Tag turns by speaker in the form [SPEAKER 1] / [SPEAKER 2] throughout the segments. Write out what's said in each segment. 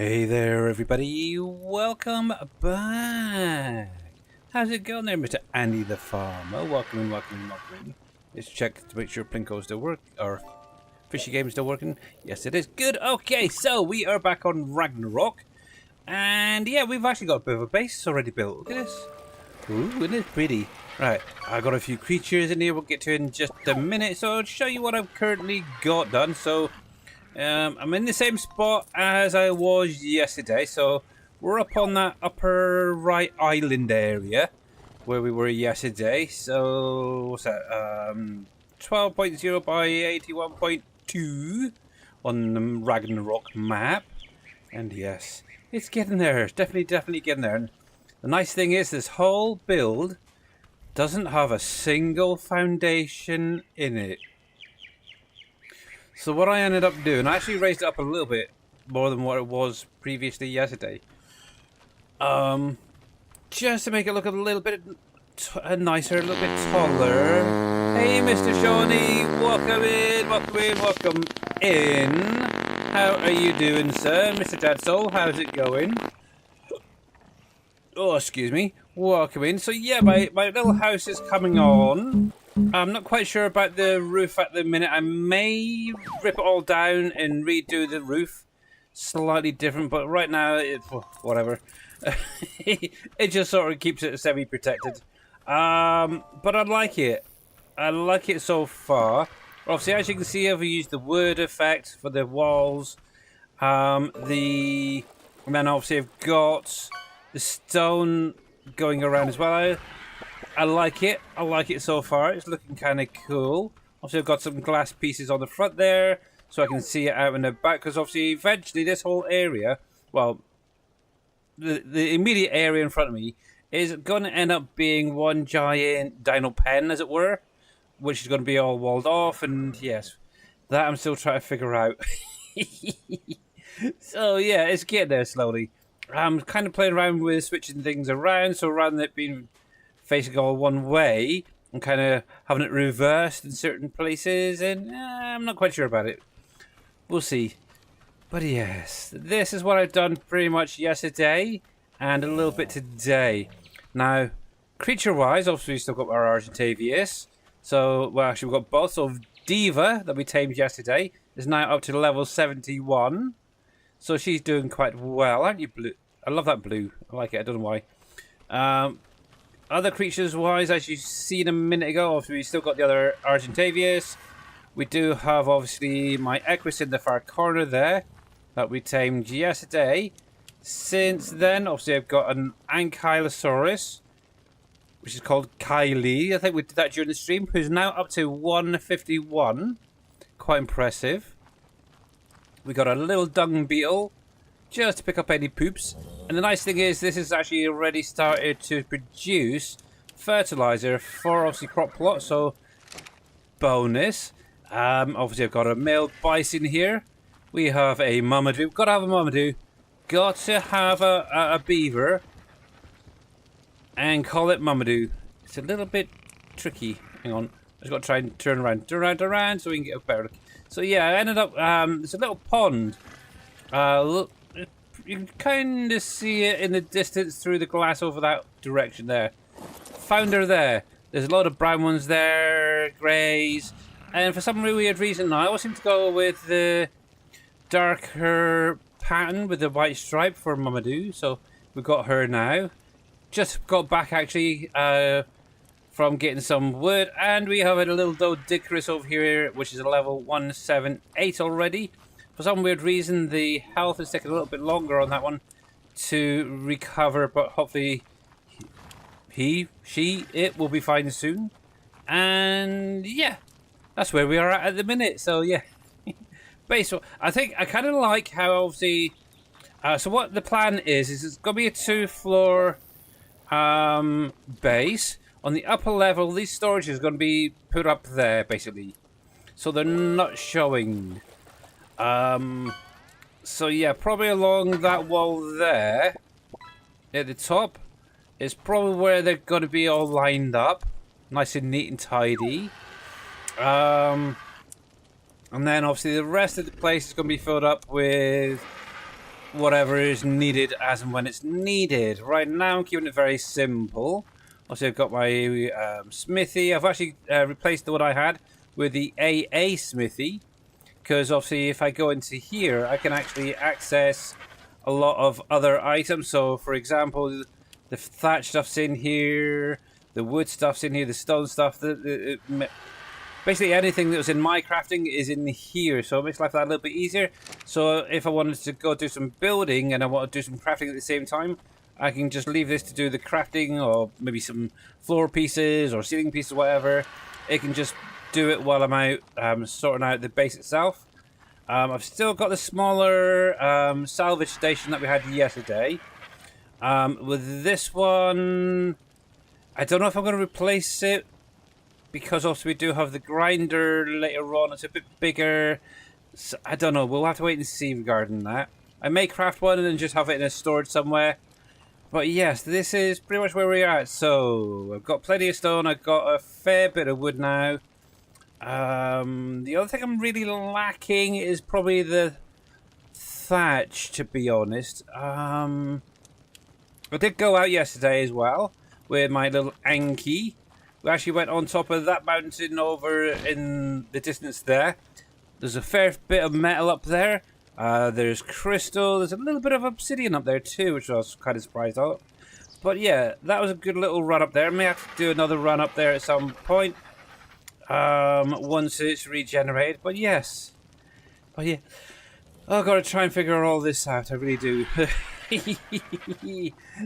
[SPEAKER 1] Hey there, everybody. Welcome back. How's it going there, Mr. Andy the Farmer? Welcome in, welcome in, welcome in. Let's check to make sure Plinko's still work, or Fishy Game's still working. Yes, it is. Good. Okay, so we are back on Ragnarok. And yeah, we've actually got a bit of a base already built. Look at this. Ooh, isn't it pretty? Right, I got a few creatures in here we'll get to in just a minute. So I'll show you what I've currently got done. So I'm in the same spot as I was yesterday, so we're up on that upper right island area where we were yesterday. So what's that? 12.0 by 81.2 on the Ragnarok map, and yes, it's getting there. Definitely getting there. And the nice thing is, this whole build doesn't have a single foundation in it. So what I ended up doing, I actually raised it up a little bit more than what it was previously yesterday. Just to make it look a little bit nicer, a little bit taller. Hey, Mr. Shawnee, welcome in, welcome in, welcome in. How are you doing, sir? Mr. Dadsoul, how's it going? Oh, excuse me. Welcome in. So yeah, my little house is coming on. I'm not quite sure about the roof at the minute. I may rip it all down and redo the roof slightly different, but right now, whatever. It just sort of keeps it semi-protected. But I like it. I like it so far. Obviously, as you can see, I've used the wood effect for the walls. And then obviously I've got the stone going around as well. I like it. I like it so far. It's looking kind of cool. Obviously, I've got some glass pieces on the front there, so I can see it out in the back. Because obviously, eventually, this whole area, well, the immediate area in front of me is going to end up being one giant dino pen, as it were, which is going to be all walled off. And yes, that I'm still trying to figure out. So yeah, it's getting there slowly. I'm kind of playing around with switching things around, so rather than it being facing all one way, I'm kind of having it reversed in certain places, and I'm not quite sure about it. We'll see. But yes, this is what I've done pretty much yesterday, and a little bit today. Now, creature-wise, obviously we've still got our Argentavius. So, well, actually we've got both. So, Diva, that we tamed yesterday, is now up to level 71. So she's doing quite well, aren't you, Blue? I love that blue. I like it. I don't know why. Other creatures-wise, as you've seen a minute ago, obviously we still got the other Argentavius. We do have, obviously, my Equus in the far corner there that we tamed yesterday. Since then, obviously, I've got an Ankylosaurus, which is called Kylie. I think we did that during the stream, who's now up to 151. Quite impressive. We got a little dung beetle, just to pick up any poops. And the nice thing is, this has actually already started to produce fertilizer for obviously crop plot, so bonus. Obviously I've got a male bison here. We have a Mamadou. Got to have a Mamadou. Got to have a beaver. And call it Mamadou. It's a little bit tricky. Hang on. I just got to try and turn around so we can get a better look. So yeah, I ended up, there's a little pond. Look. You can kind of see it in the distance through the glass over that direction there. Found her there. There's a lot of brown ones there, greys. And for some weird reason, I always seem to go with the darker pattern with the white stripe for Mamadou. So we've got her now. Just got back actually from getting some wood. And we have a little Doedicurus over here, which is a level 178 already. For some weird reason, the health is taking a little bit longer on that one to recover, but hopefully it will be fine soon. And yeah, that's where we are at the minute. So yeah, basically, I think I kind of like how obviously. So what the plan is it's going to be a 2-floor base. On the upper level, these storages are going to be put up there basically, so they're not showing. So yeah, probably along that wall there at the top is probably where they're going to be all lined up, nice and neat and tidy. And then obviously the rest of the place is going to be filled up with whatever is needed as and when it's needed. Right now I'm keeping it very simple. Also, I've got my smithy. I've actually replaced the one I had with the AA smithy, because obviously if I go into here I can actually access a lot of other items. So for example, the thatch stuff's in here, the wood stuff's in here, the stone stuff, basically anything that was in my crafting is in here, so it makes life that a little bit easier. So if I wanted to go do some building and I want to do some crafting at the same time, I can just leave this to do the crafting, or maybe some floor pieces or ceiling pieces, whatever. It can just do it while I'm out sorting out the base itself. I've still got the smaller salvage station that we had yesterday. With this one, I don't know if I'm going to replace it, because also we do have the grinder later on. It's a bit bigger. So I don't know. We'll have to wait and see regarding that. I may craft one and then just have it in a storage somewhere. But yes, this is pretty much where we are at. So I've got plenty of stone. I've got a fair bit of wood now. The other thing I'm really lacking is probably the thatch, to be honest. I did go out yesterday as well with my little Anki. We actually went on top of that mountain over in the distance there. There's a fair bit of metal up there. There's crystal. There's a little bit of obsidian up there too, which I was kind of surprised at. But yeah, that was a good little run up there. I may have to do another run up there at some point. Once it's regenerated. But yes. But yeah. I've got to try and figure all this out. I really do.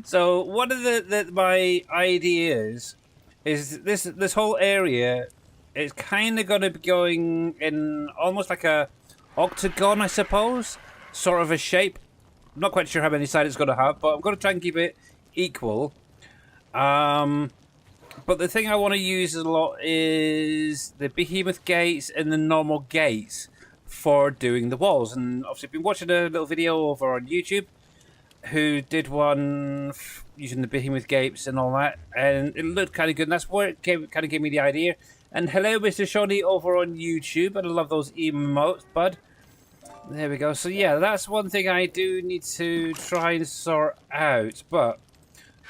[SPEAKER 1] So one of my ideas is this whole area is kind of going to be going in almost like a octagon, I suppose, sort of a shape. I'm not quite sure how many sides it's going to have, but I'm going to try and keep it equal. But the thing I want to use a lot is the behemoth gates and the normal gates for doing the walls. And obviously I've been watching a little video over on YouTube who did one using the behemoth gates and all that, and it looked kind of good, and that's where it kind of gave me the idea. And hello, Mr. Shawnee over on YouTube, and I love those emotes, bud. There we go. So yeah, that's one thing I do need to try and sort out, but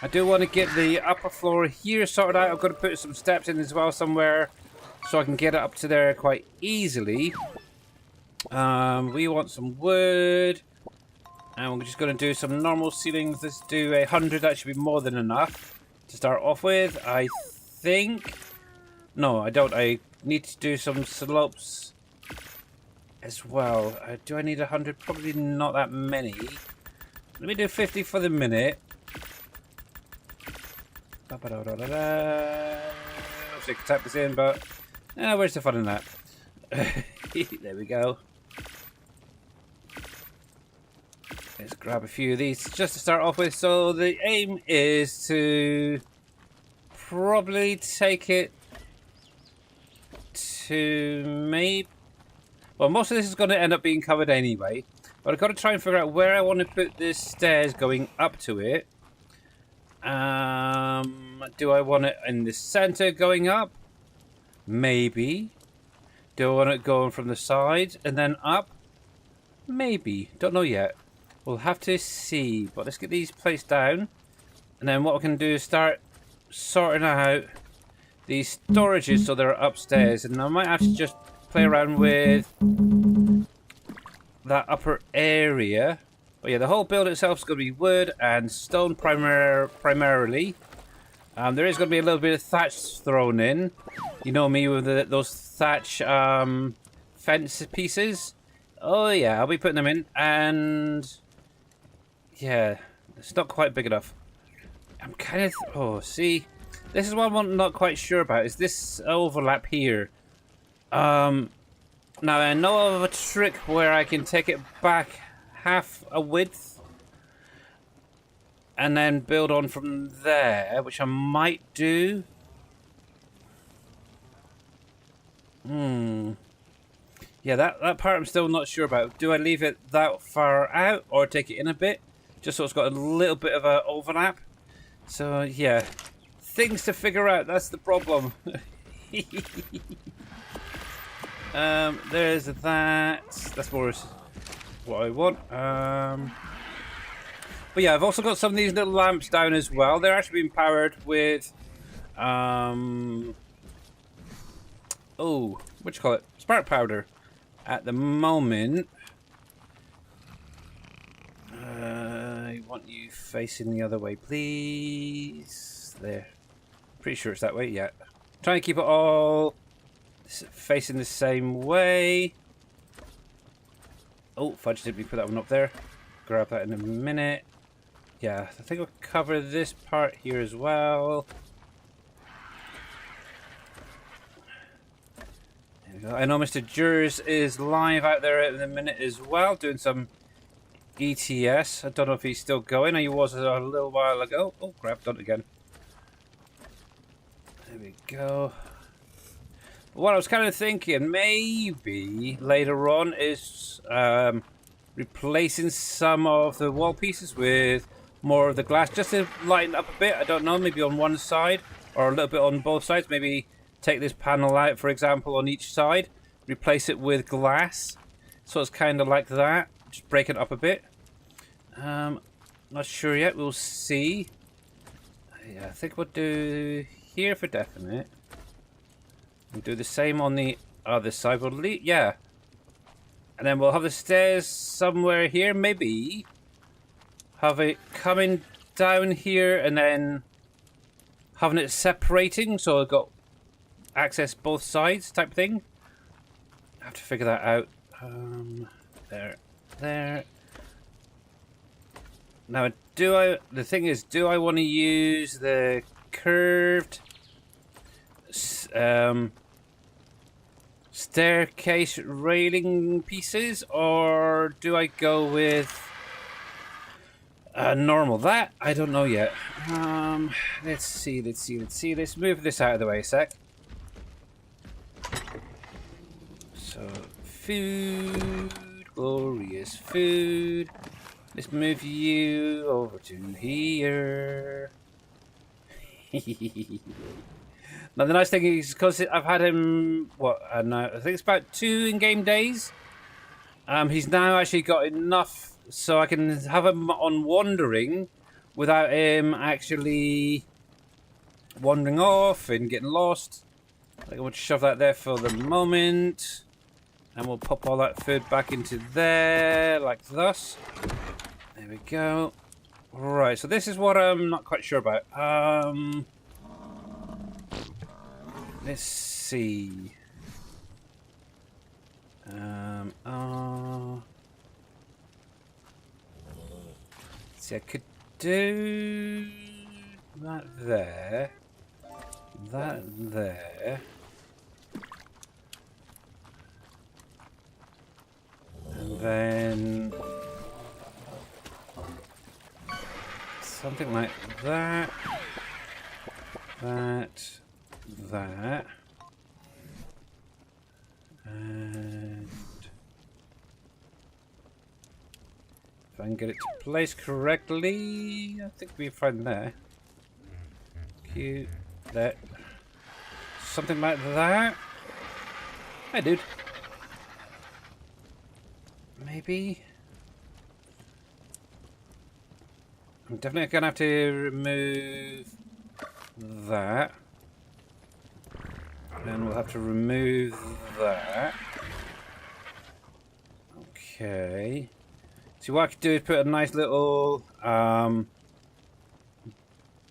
[SPEAKER 1] I do want to get the upper floor here sorted out. I've got to put some steps in as well somewhere, so I can get it up to there quite easily. We want some wood. And we're just going to do some normal ceilings. Let's do 100. That should be more than enough to start off with, I think. No, I don't. I need to do some slopes as well. Do I need 100? Probably not that many. Let me do 50 for the minute. I could type this in, but where's the fun in that? There we go. Let's grab a few of these just to start off with. So the aim is to probably take it to maybe... Well, most of this is going to end up being covered anyway. But I've got to try and figure out where I want to put the stairs going up to it. Do I want it in the center going up? Maybe. Do I want it going from the side and then up? Maybe. Don't know yet. We'll have to see, but let's get these placed down, and then what we can do is start sorting out these storages so they're upstairs, and I might have to just play around with that upper area. But yeah, the whole build itself is going to be wood and stone primarily. There is going to be a little bit of thatch thrown in. You know me with those thatch fence pieces. Oh yeah, I'll be putting them in, and... yeah, it's not quite big enough. I'm kind of... oh, see? This is what I'm not quite sure about, is this overlap here. Now, I know of a trick where I can take it back half a width and then build on from there, which I might do. Yeah, that part I'm still not sure about. Do I leave it that far out or take it in a bit? Just so it's got a little bit of an overlap. So, yeah. Things to figure out, that's the problem. There's that. That's more what I want. But yeah, I've also got some of these little lamps down as well. They're actually being powered with, oh, what you call it? Spark powder. At the moment, I want you facing the other way, please. There. Pretty sure it's that way. Yeah. Trying to keep it all facing the same way. Oh, fudge! Did we put that one up there? Grab that in a minute. Yeah, I think we'll cover this part here as well. There we go. I know Mr. Jers is live out there at the minute as well, doing some ETS. I don't know if he's still going. He was a little while ago. Oh, crap, done it again. There we go. What I was kind of thinking, maybe later on, is replacing some of the wall pieces with more of the glass, just to lighten up a bit. I don't know, maybe on one side or a little bit on both sides. Maybe take this panel out, for example, on each side, replace it with glass. So it's kind of like that. Just break it up a bit. Not sure yet. We'll see. Yeah, I think we'll do here for definite. We'll do the same on the other side. We'll leave, yeah. And then we'll have the stairs somewhere here. Maybe have it coming down here and then having it separating, so I've got access both sides type thing. I have to figure that out. There. Now, the thing is, do I want to use the curved staircase railing pieces, or do I go with normal? That I don't know yet. Let's see. Let's move this out of the way a sec. So, food, glorious food. Let's move you over to here. Now the nice thing is, because I've had him, I think it's about 2 in-game days. He's now actually got enough so I can have him on wandering without him actually wandering off and getting lost. I think we'll shove that there for the moment. And we'll pop all that food back into there, like thus. There we go. Right, so this is what I'm not quite sure about. Let's see. See, I could do that there. That there. And then something like that. That. And if I can get it to place correctly, I think we're fine there. Cute. That. Something like that. Hi, dude. Maybe. I'm definitely gonna have to remove that. And we'll have to remove that. Okay. See, what I could do is put a nice little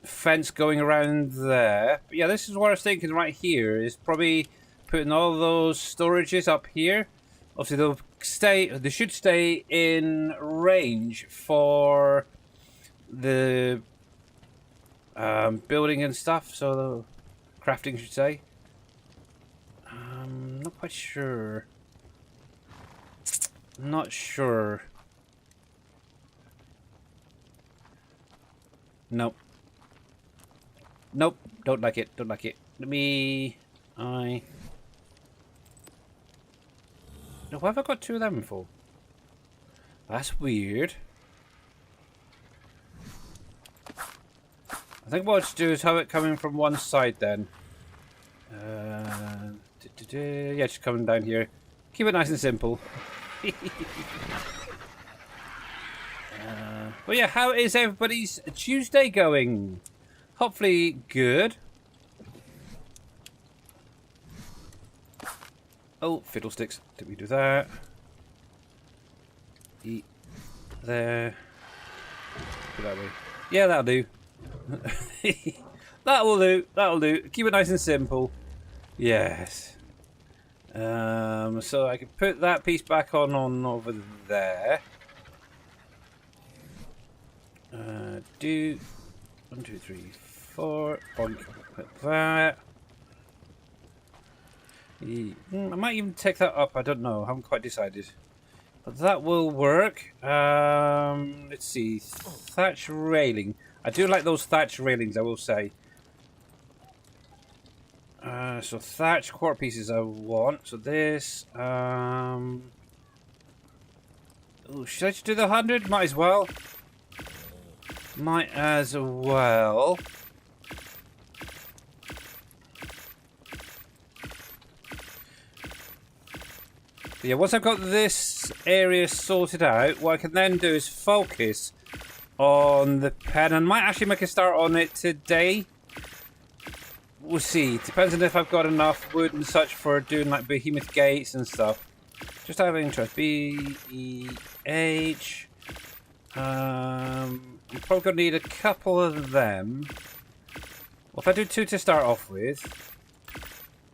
[SPEAKER 1] fence going around there. But yeah, this is what I was thinking right here, is probably putting all those storages up here. Obviously, they should stay in range for the building and stuff, so crafting should say. Not quite sure. Not sure. Nope. Nope. Don't like it. Don't like it. Let me. No, why have I got 2 of them for? That's weird. I think what I'll do is have it coming from one side then. Yeah, just coming down here. Keep it nice and simple. But yeah, how is everybody's Tuesday going? Hopefully good. Oh, fiddlesticks. Did we do that? Eat there. Go that way. Yeah, that'll do. That will do. That'll do. Keep it nice and simple. Yes. So I can put that piece back on over there. Do 1, 2, 3, 4. Bonk. Like that. I might even take that up. I don't know. I haven't quite decided. But that will work. Let's see. Thatch railing. I do like those thatch railings, I will say. So thatch quarter pieces I want. So this. Oh, should I just do the 100? Might as well. Might as well. But yeah, once I've got this area sorted out, what I can then do is focus on the pen, and might actually make a start on it today. We'll see. Depends on if I've got enough wood and such for doing like behemoth gates and stuff. Just out of interest. B, E, H. I'm probably going to need a couple of them. Well, if I do 2 to start off with.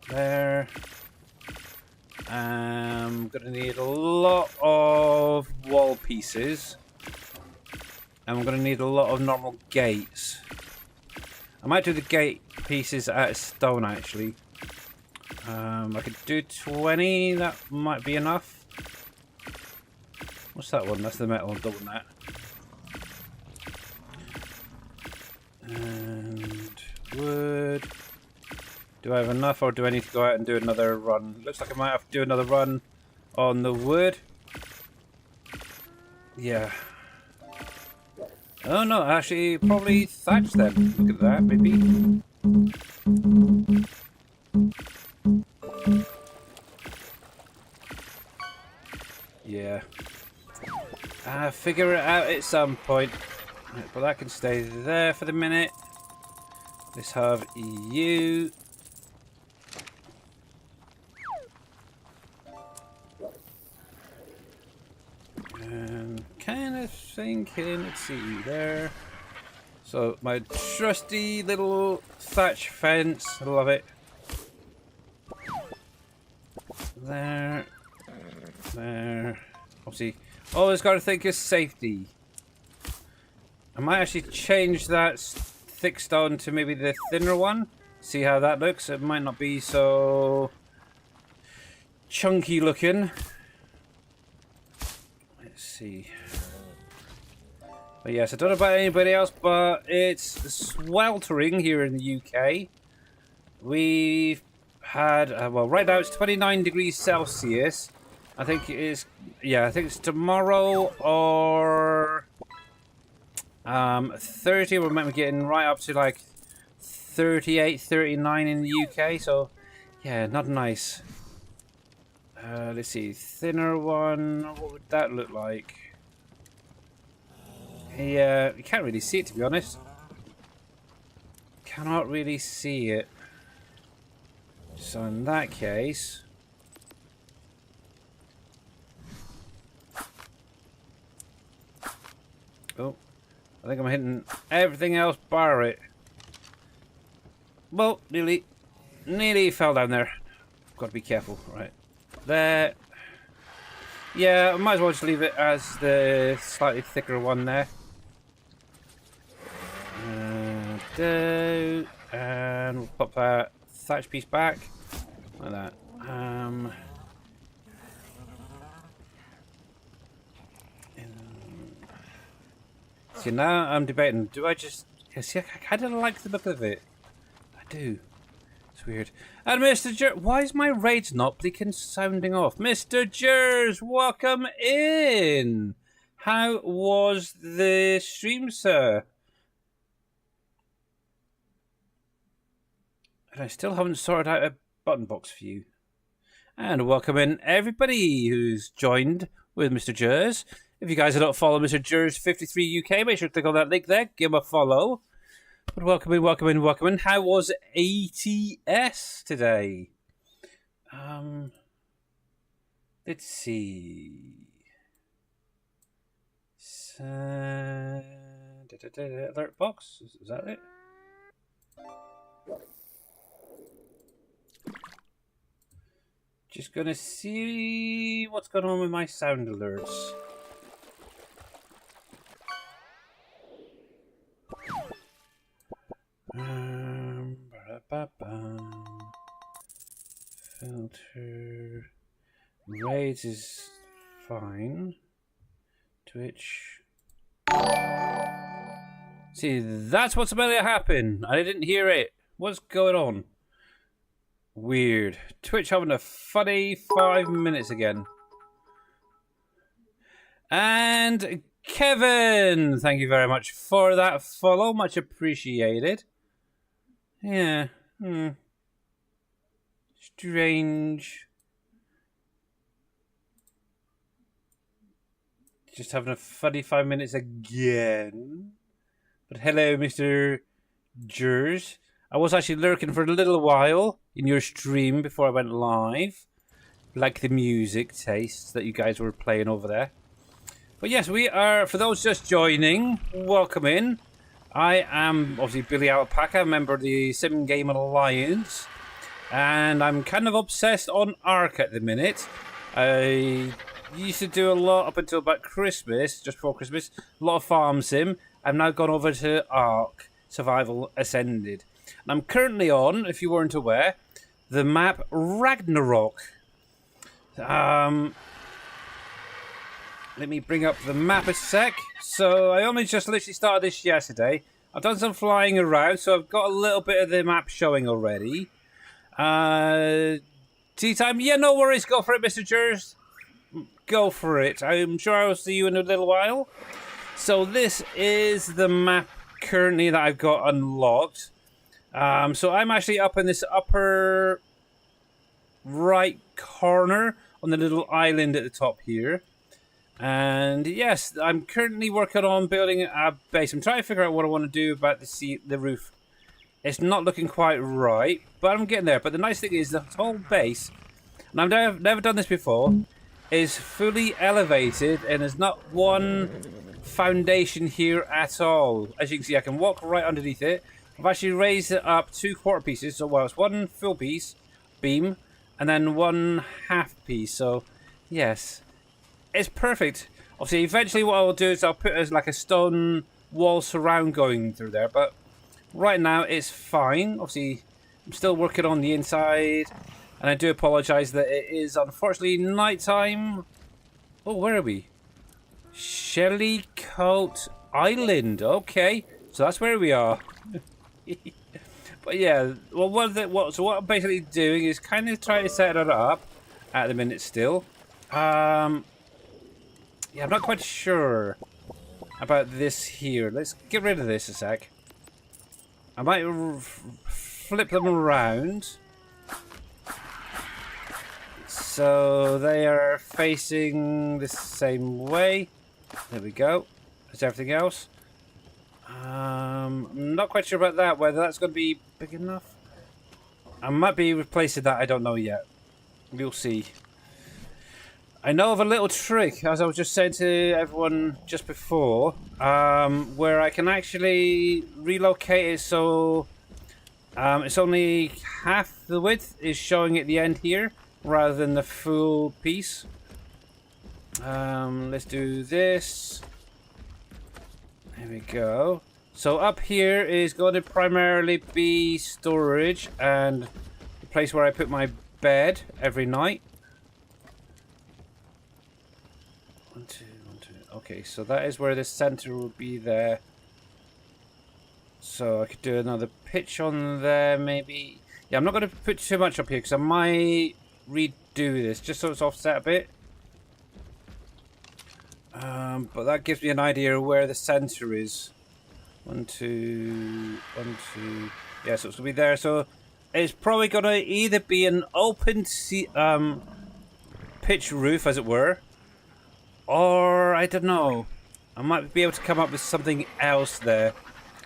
[SPEAKER 1] There. I'm going to need a lot of wall pieces. And I'm going to need a lot of normal gates. I might do the gate pieces out of stone, actually. I could do 20. That might be enough. What's that one? That's the metal double net. And wood. Do I have enough, or do I need to go out and do another run? Looks like I might have to do another run on the wood. Yeah. Oh no, actually, probably thatch then. Look at that, maybe. Yeah. Figure it out at some point. Right, but that can stay there for the minute. Let's have EU. And kind of thinking, let's see there. So my trusty little thatch fence, I love it. There, there. Obviously, always got to think of safety. I might actually change that thick stone to maybe the thinner one. See how that looks. It might not be so chunky looking. Let's see. But yes, I don't know about anybody else, but it's sweltering here in the UK. We've had, well, right now it's 29 degrees Celsius. I think it is, yeah, I think it's tomorrow or 30. We might be getting right up to like 38, 39 in the UK. So, yeah, not nice. Let's see, thinner one. What would that look like? Yeah, you can't really see it, to be honest. Cannot really see it. So in that case, oh, I think I'm hitting everything else bar it. Well, nearly fell down there. Got to be careful, right? There. Yeah, I might as well just leave it as the slightly thicker one there. And we'll pop that thatch piece back like that. See, now I'm debating. Do I just? Yeah, see, I kind of like the look of it. I do. It's weird. And Mr. Jers, why is my rage not blinking sounding off? Mr. Jers, welcome in. How was the stream, sir? And I still haven't sorted out a button box for you. And welcome in everybody who's joined with Mr. Jers. If you guys are not following Mr. Jers53 UK, make sure to click on that link there, give him a follow. But welcome in, welcome in, welcome in. How was ATS today? Let's see. Alert box, is that it? Just gonna see what's going on with my sound alerts. Filter. Raids is fine. Twitch. See, that's what's about to happen. I didn't hear it. What's going on? Weird. Twitch having a funny 5 minutes again. And Kevin, thank you very much for that follow. Much appreciated. Yeah. Strange. Just having a funny 5 minutes again. But hello, Mr. Jers. I was actually lurking for a little while in your stream before I went live. Like the music tastes that you guys were playing over there. But yes, we are, for those just joining, welcome in. I am obviously Billy Alpaca, member of the Sim Game Alliance. And I'm kind of obsessed on Ark at the minute. I used to do a lot up until about Christmas, just before Christmas. A lot of farm sim. I've now gone over to Ark, Survival Ascended. And I'm currently on, if you weren't aware, the map Ragnarok. Let me bring up the map a sec. So I only just literally started this yesterday. I've done some flying around, so I've got a little bit of the map showing already. Tea time? Yeah, no worries. Go for it, Mr. Jers. Go for it. I'm sure I will see you in a little while. So this is the map currently that I've got unlocked. So I'm actually up in this upper right corner on the little island at the top here. And yes, I'm currently working on building a base. I'm trying to figure out what I want to do about the roof. It's not looking quite right, but I'm getting there. But the nice thing is the whole base, and I've never done this before, is fully elevated and there's not one foundation here at all. As you can see, I can walk right underneath it. I've actually raised it up 2 quarter pieces, so well, it's 1 full piece beam and then 1 half piece. So yes, it's perfect. Obviously, eventually what I'll do is I'll put as like a stone wall surround going through there, but right now it's fine. Obviously, I'm still working on the inside, and I do apologise that it is unfortunately nighttime. Oh, where are we? Shellycoat Island. Okay, so that's where we are. But yeah, well, what I'm basically doing is kind of trying to set it up at the minute still. Yeah, I'm not quite sure about this here. Let's get rid of this a sec. I might flip them around so they are facing the same way. There we go. That's everything else. I'm not quite sure about that, whether that's going to be big enough. I might be replacing that, I don't know yet. We'll see. I know of a little trick, as I was just saying to everyone just before, where I can actually relocate it so it's only half the width is showing at the end here, rather than the full piece. Let's do this. There we go. So up here is going to primarily be storage and the place where I put my bed every night. 1, 2, 1, 2. Okay, so that is where the center will be there. So I could do another pitch on there, maybe. Yeah, I'm not going to put too much up here because I might redo this just so it's offset a bit. But that gives me an idea of where the center is. 1, 2, 1, 2. Yeah, so it's going to be there. So it's probably going to either be an open pitch roof, as it were, Or, I don't know. I might be able to come up with something else there.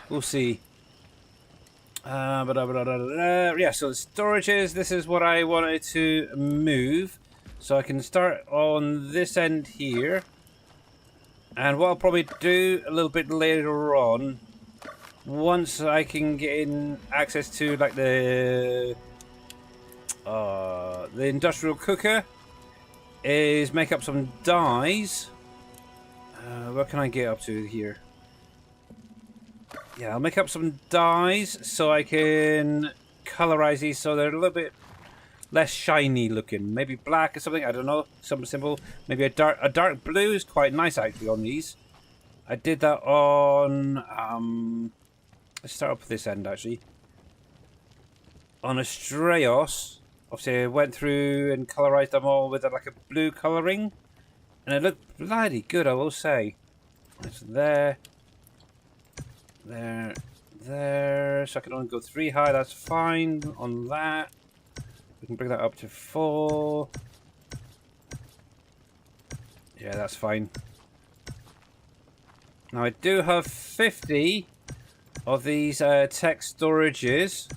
[SPEAKER 1] We'll see. Yeah, so the storages, this is what I wanted to move. So I can start on this end here. And what I'll probably do a little bit later on, once I can get in access to like the industrial cooker, is make up some dyes. What can I get up to here? Yeah, I'll make up some dyes so I can colorize these so they're a little bit less shiny looking. Maybe black or something, I don't know. Something simple. Maybe a dark blue is quite nice actually on these. I did that on let's start up with this end actually. On Astraeos, obviously I went through and colorized them all with like a blue coloring. And it looked bloody good, I will say. It's there. There. So I can only go 3 high, that's fine on that. We can bring that up to 4. Yeah, that's fine. Now I do have 50 of these tech storages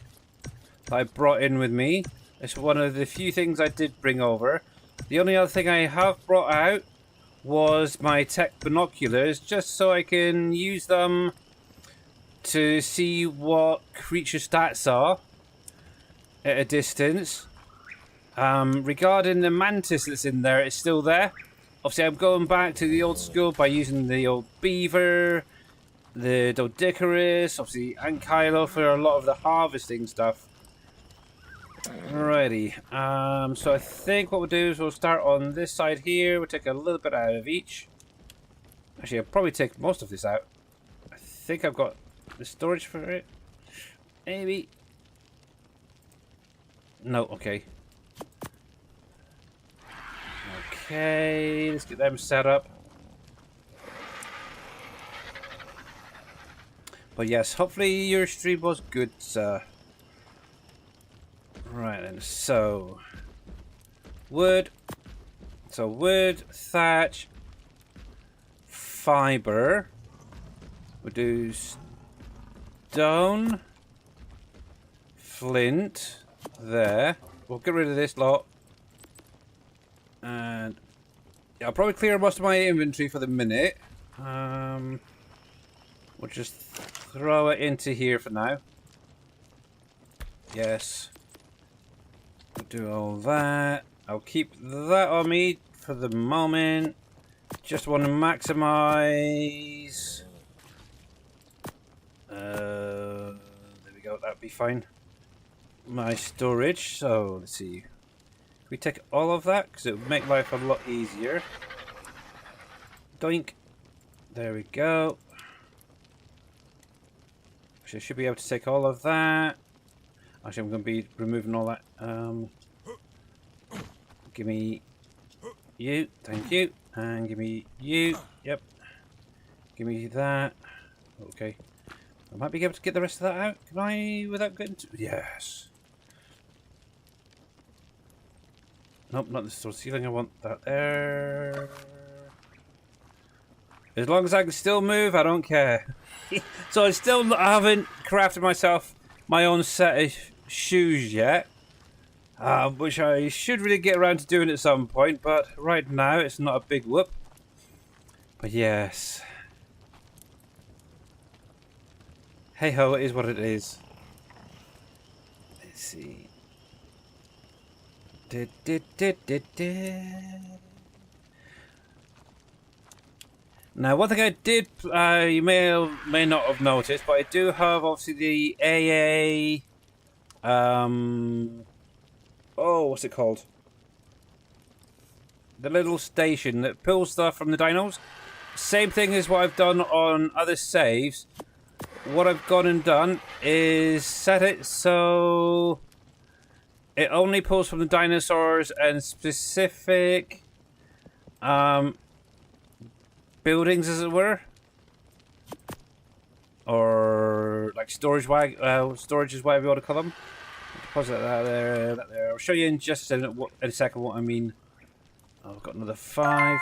[SPEAKER 1] that I brought in with me. It's one of the few things I did bring over. The only other thing I have brought out was my tech binoculars, just so I can use them to see what creature stats are at a distance. Regarding the mantis that's in there, it's still there. Obviously, I'm going back to the old school by using the old beaver, the Doedicurus, obviously Ankylo for a lot of the harvesting stuff. Alrighty, so I think what we'll do is we'll start on this side here. We'll take a little bit out of each. Actually, I'll probably take most of this out. I think I've got the storage for it. Maybe. No, okay. Okay, let's get them set up. But yes, hopefully your stream was good, sir. Right then, so wood, thatch, fiber. We'll do stone, flint, there. We'll get rid of this lot. And yeah, I'll probably clear most of my inventory for the minute. We'll just throw it into here for now. Yes. Do all that. I'll keep that on me for the moment. Just want to maximize. There we go. That'd be fine. My storage. So let's see. Can we take all of that? Because it would make life a lot easier. Doink. There we go. Actually, I should be able to take all of that. Actually, I'm going to be removing all that. Give me you, thank you, and give me you. Yep. Give me that. Okay. I might be able to get the rest of that out. Can I, without getting to... Yes. Nope, not the store ceiling. I want that there. As long as I can still move, I don't care. So I still haven't crafted myself my own set of shoes yet, which I should really get around to doing at some point, but right now it's not a big whoop. But yes. Hey ho, it is what it is. Let's see. Now, one thing I did, you may or may not have noticed, but I do have obviously the AA. Oh, what's it called? The little station that pulls stuff from the dinos. Same thing as what I've done on other saves. What I've gone and done is set it so it only pulls from the dinosaurs and specific buildings, as it were, or like storage is whatever you want to call them. Deposit that there, that there. I'll show you in just a second what I mean. Oh, I've got another 5.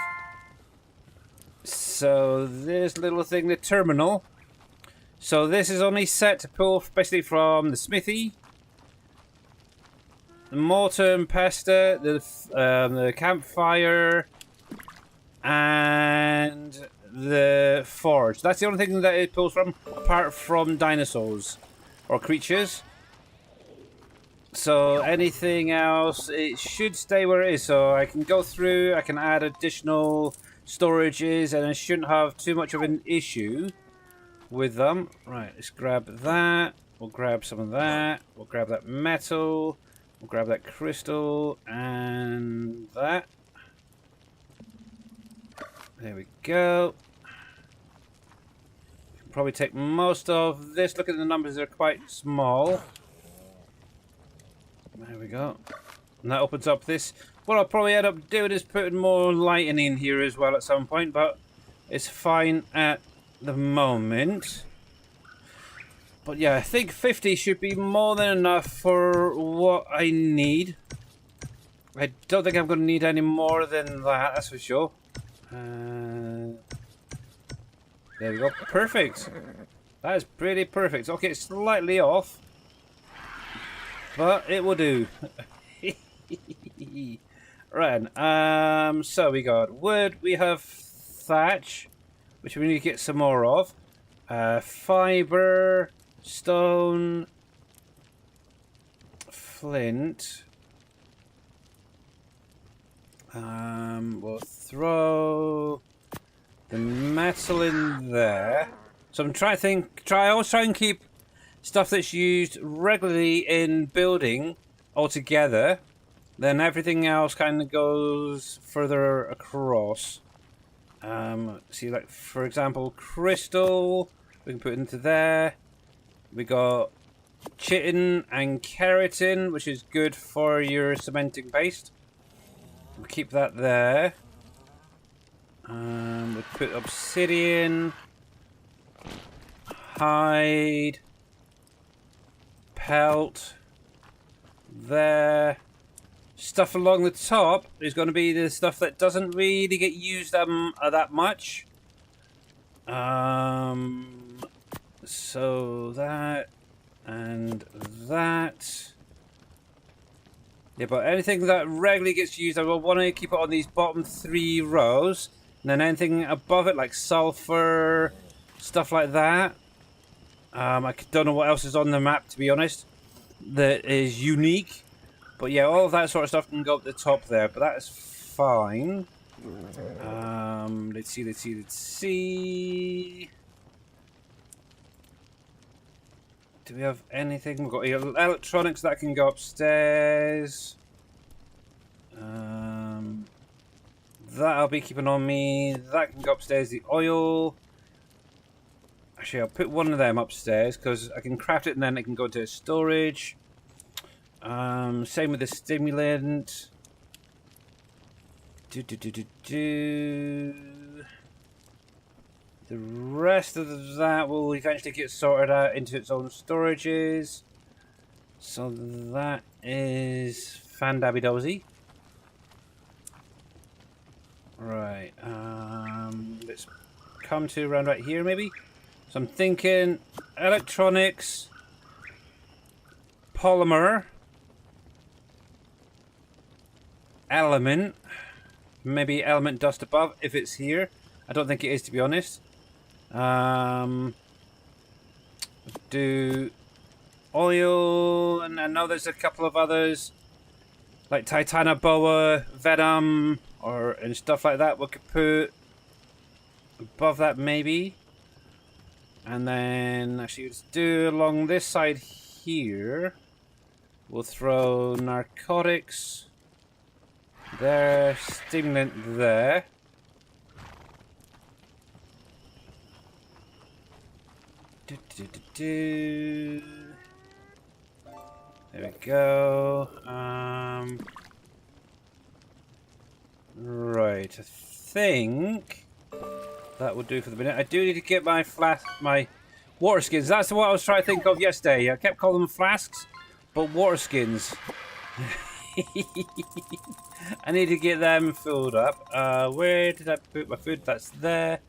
[SPEAKER 1] So this little thing, the terminal. So this is only set to pull basically from the smithy, the mortar and pestle, the campfire, and the forge. That's the only thing that it pulls from, apart from dinosaurs or creatures. So anything else, it should stay where it is. So I can go through, I can add additional storages, and I shouldn't have too much of an issue with them. Right, let's grab that. We'll grab some of that. We'll grab that metal. We'll grab that crystal and that. There we go. Can probably take most of this. Look at the numbers, they're quite small. There we go. And that opens up this. What I'll probably end up doing is putting more lighting in here as well at some point, but it's fine at the moment. But yeah, I think 50 should be more than enough for what I need. I don't think I'm going to need any more than that, that's for sure. There we go. Perfect. That is pretty perfect. Okay, it's slightly off, but it will do. Right. So we got wood. We have thatch, which we need to get some more of. Fiber, stone, flint. We'll throw the metal in there. So I'm trying to think. I always try and keep stuff that's used regularly in building all together. Then everything else kind of goes further across. See, like for example, crystal. We can put into there. We got chitin and keratin, which is good for your cementing paste. We'll keep that there. We'll put obsidian, hide, pelt there. Stuff along the top is going to be the stuff that doesn't really get used that much. So that and that. Yeah, but anything that regularly gets used, I will want to keep it on these bottom 3 rows. And then anything above it, like sulfur, stuff like that. I don't know what else is on the map, to be honest, that is unique. But yeah, all of that sort of stuff can go up the top there, but that is fine. Let's see. Do we have anything? We've got electronics that can go upstairs. That I'll be keeping on me. That can go upstairs. The oil. Actually, I'll put one of them upstairs because I can craft it and then it can go into storage. Same with the stimulant. The rest of that will eventually get sorted out into its own storages. So that is fandabby-dozy. Right. Let's come to around right here, maybe. So I'm thinking electronics, polymer, element, maybe element dust above if it's here. I don't think it is, to be honest. Do oil, and I know there's a couple of others like Titanoboa, Venom, and stuff like that we could put above that maybe. And then actually let's do along this side here. We'll throw narcotics there, stimulant there. There we go. Right, I think that will do for the minute. I do need to get my water skins. That's what I was trying to think of yesterday. I kept calling them flasks, but water skins. I need to get them filled up. Where did I put my food? That's there.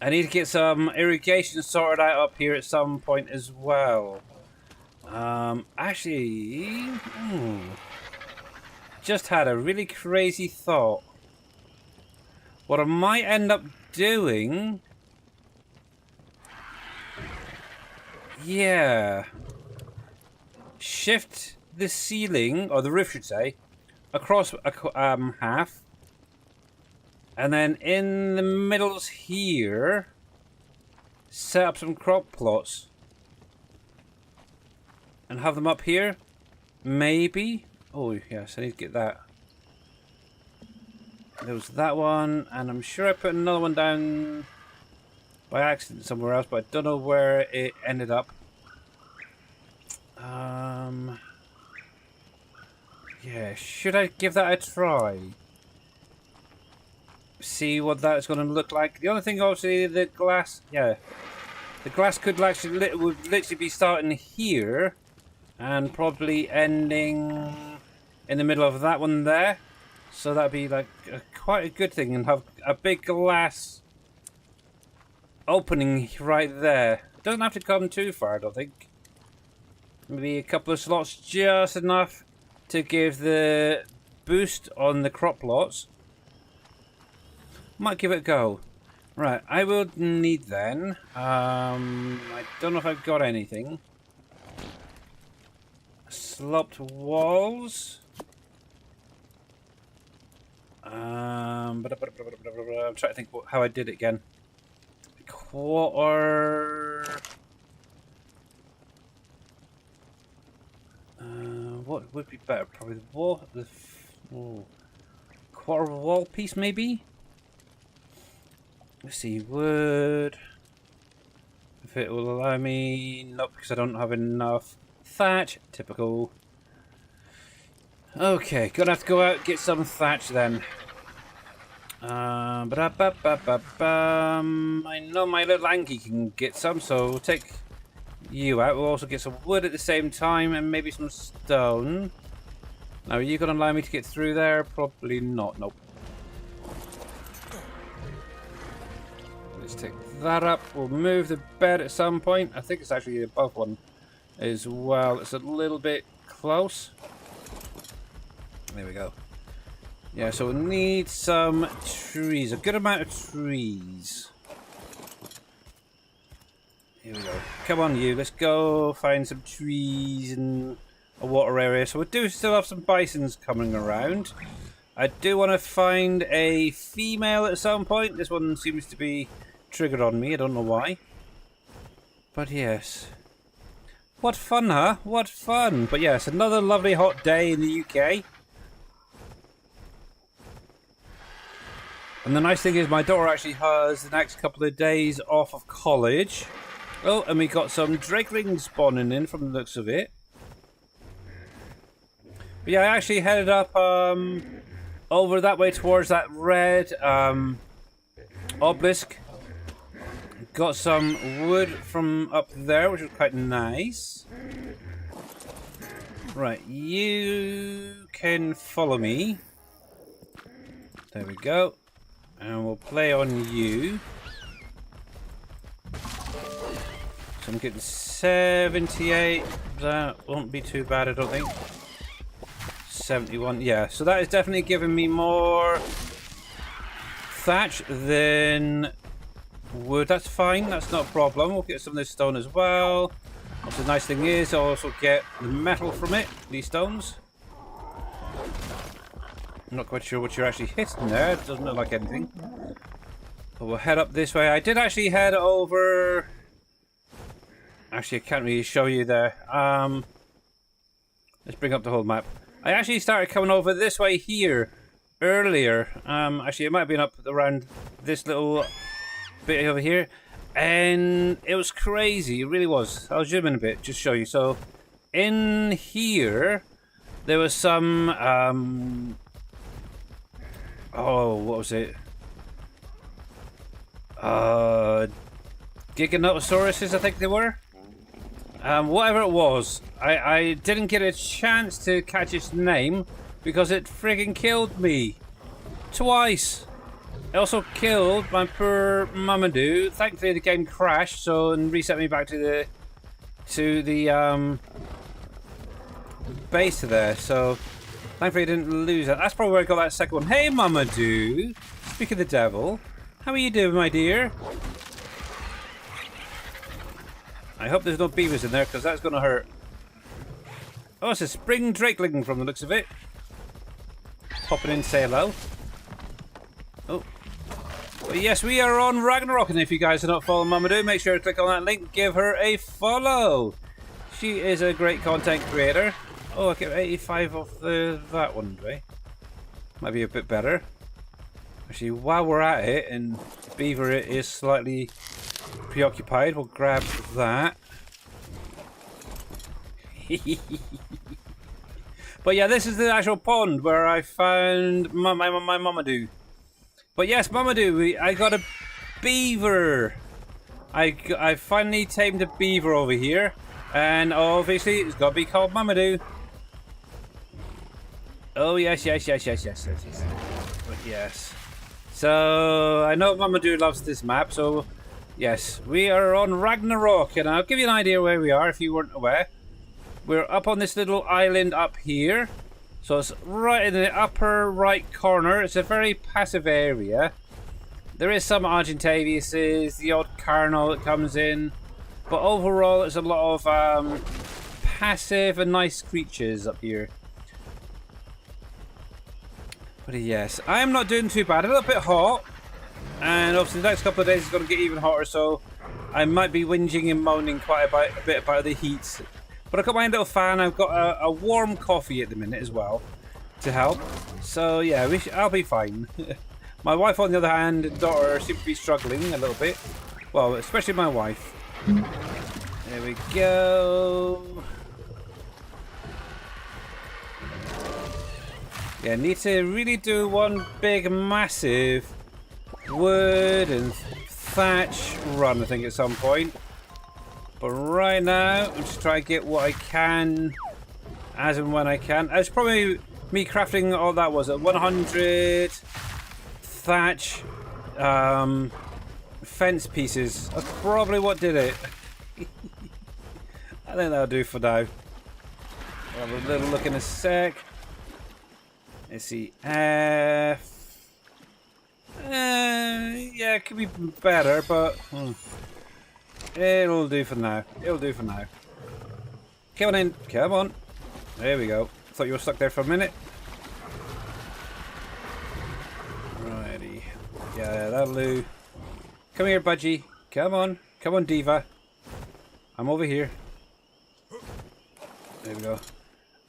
[SPEAKER 1] I need to get some irrigation sorted out up here at some point as well. Actually, just had a really crazy thought. What I might end up doing, yeah, shift the ceiling, or the roof should say, across half, and then in the middles here, set up some crop plots and have them up here, maybe. Oh yes, I need to get that. There was that one, and I'm sure I put another one down by accident somewhere else, but I don't know where it ended up. Yeah, should I give that a try? See what that's going to look like. The only thing, obviously, the glass. Yeah, the glass could actually would literally be starting here, and probably ending in the middle of that one there. So that'd be like quite a good thing, and have a big glass opening right there. Doesn't have to come too far, I don't think. Maybe a couple of slots, just enough to give the boost on the crop plots. Might give it a go. Right, I will need then. I don't know if I've got anything. Sloped walls. I'm trying to think how I did it again. Quarter. What would be better? Probably the wall. Quarter wall piece, maybe. Let's see, wood. If it will allow me. Nope, because I don't have enough thatch. Typical. Okay, gonna have to go out and get some thatch then. I know my little Anki can get some, so we'll take you out. We'll also get some wood at the same time and maybe some stone. Now, are you gonna allow me to get through there? Probably not. Nope. Let's take that up. We'll move the bed at some point. I think it's actually above one as well. It's a little bit close. There we go. Yeah, so we'll need some trees. A good amount of trees. Here we go. Come on, you. Let's go find some trees and a water area. So we do still have some bisons coming around. I do want to find a female at some point. This one seems to be triggered on me. I don't know why. But yes. What fun, huh? What fun. But yes, another lovely hot day in the UK. And the nice thing is my daughter actually has the next couple of days off of college. Oh, and we got some drakelings spawning in from the looks of it. But yeah, I actually headed up over that way towards that red obelisk. Got some wood from up there, which was quite nice. Right, you can follow me. There we go. And we'll play on you. So I'm getting 78. That won't be too bad, I don't think. 71. Yeah, so that is definitely giving me more thatch than wood. That's fine. That's not a problem. We'll get some of this stone as well. What's the nice thing is, I'll also get the metal from it. These stones. I'm not quite sure what you're actually hitting there. It doesn't look like anything. But we'll head up this way. I did actually head over... Actually, I can't really show you there. Let's bring up the whole map. I actually started coming over this way here earlier. Actually, it might have been up around this little bit over here. And it was crazy. It really was. I'll zoom in a bit, just show you. So, in here, there was some... oh, what was it? Giganotosauruses, I think they were. Whatever it was, I didn't get a chance to catch its name because it friggin' killed me twice. I also killed my poor Mamadou. Thankfully the game crashed and reset me back to the base there. So thankfully I didn't lose that. That's probably where I got that second one. Hey Mamadou! Speak of the devil. How are you doing, my dear? I hope there's no beavers in there, because that's going to hurt. Oh, it's a spring drakeling from the looks of it. Popping in, say hello. Oh. But yes, we are on Ragnarok, and if you guys are not following Mamadou, make sure to click on that link, give her a follow. She is a great content creator. Oh, I get 85 off that one, right? Might be a bit better. Actually, while we're at it, and Beaver is slightly preoccupied, we'll grab that. But yeah, this is the actual pond where I found my Mamadou. But yes, Mamadou, I got a beaver. I finally tamed a beaver over here, and obviously it's got to be called Mamadou. Oh yes. But yes. So I know Mamadou loves this map, so yes, we are on Ragnarok, and I'll give you an idea where we are if you weren't aware. We're up on this little island up here, so it's right in the upper right corner. It's a very passive area. There is some Argentaviuses, the odd Carnal that comes in, but overall it's a lot of passive and nice creatures up here. But yes, I am not doing too bad. A little bit hot, and obviously the next couple of days is going to get even hotter, so I might be whinging and moaning quite a bit about the heat. But I've got my little fan. I've got a warm coffee at the minute as well to help. So yeah, I'll be fine. My wife, on the other hand, and daughter seem to be struggling a little bit. Well, especially my wife. There we go. Yeah, need to really do one big, massive wood and thatch run, I think, at some point. But right now, I'm just trying to get what I can as and when I can. It's probably me crafting all that was at 100 thatch fence pieces. That's probably what did it. I think that'll do for now. I'll have a little look in a sec. Let's see. Yeah, it could be better, but it'll do for now. It'll do for now. Come on in. Come on. There we go. Thought you were stuck there for a minute. Righty. Yeah, that'll do. Come here, Budgie. Come on. Come on, Diva. I'm over here. There we go.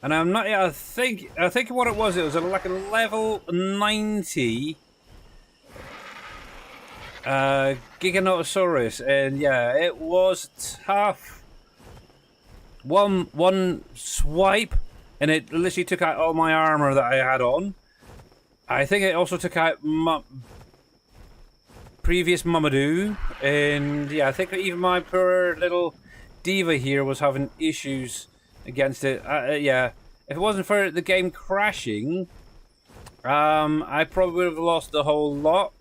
[SPEAKER 1] And I'm not. I think what it was like a level 90 Giganotosaurus, and yeah, it was tough. One swipe, and it literally took out all my armor that I had on. I think it also took out previous Mamadou, and yeah, I think even my poor little Diva here was having issues against it. Yeah, if it wasn't for the game crashing, I probably would have lost the whole lot.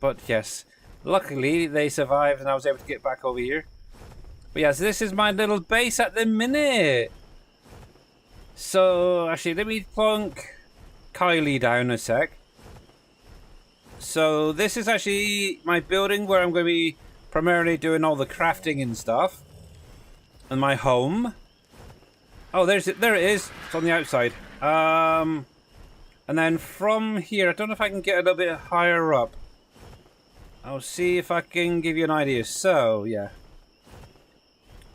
[SPEAKER 1] But yes, luckily they survived and I was able to get back over here. But yes, this is my little base at the minute. So actually, let me plonk Kylie down a sec. So this is actually my building where I'm going to be primarily doing all the crafting and stuff. And my home. Oh, there it is. It's on the outside. And then from here, I don't know if I can get a little bit higher up. I'll see if I can give you an idea. So, yeah.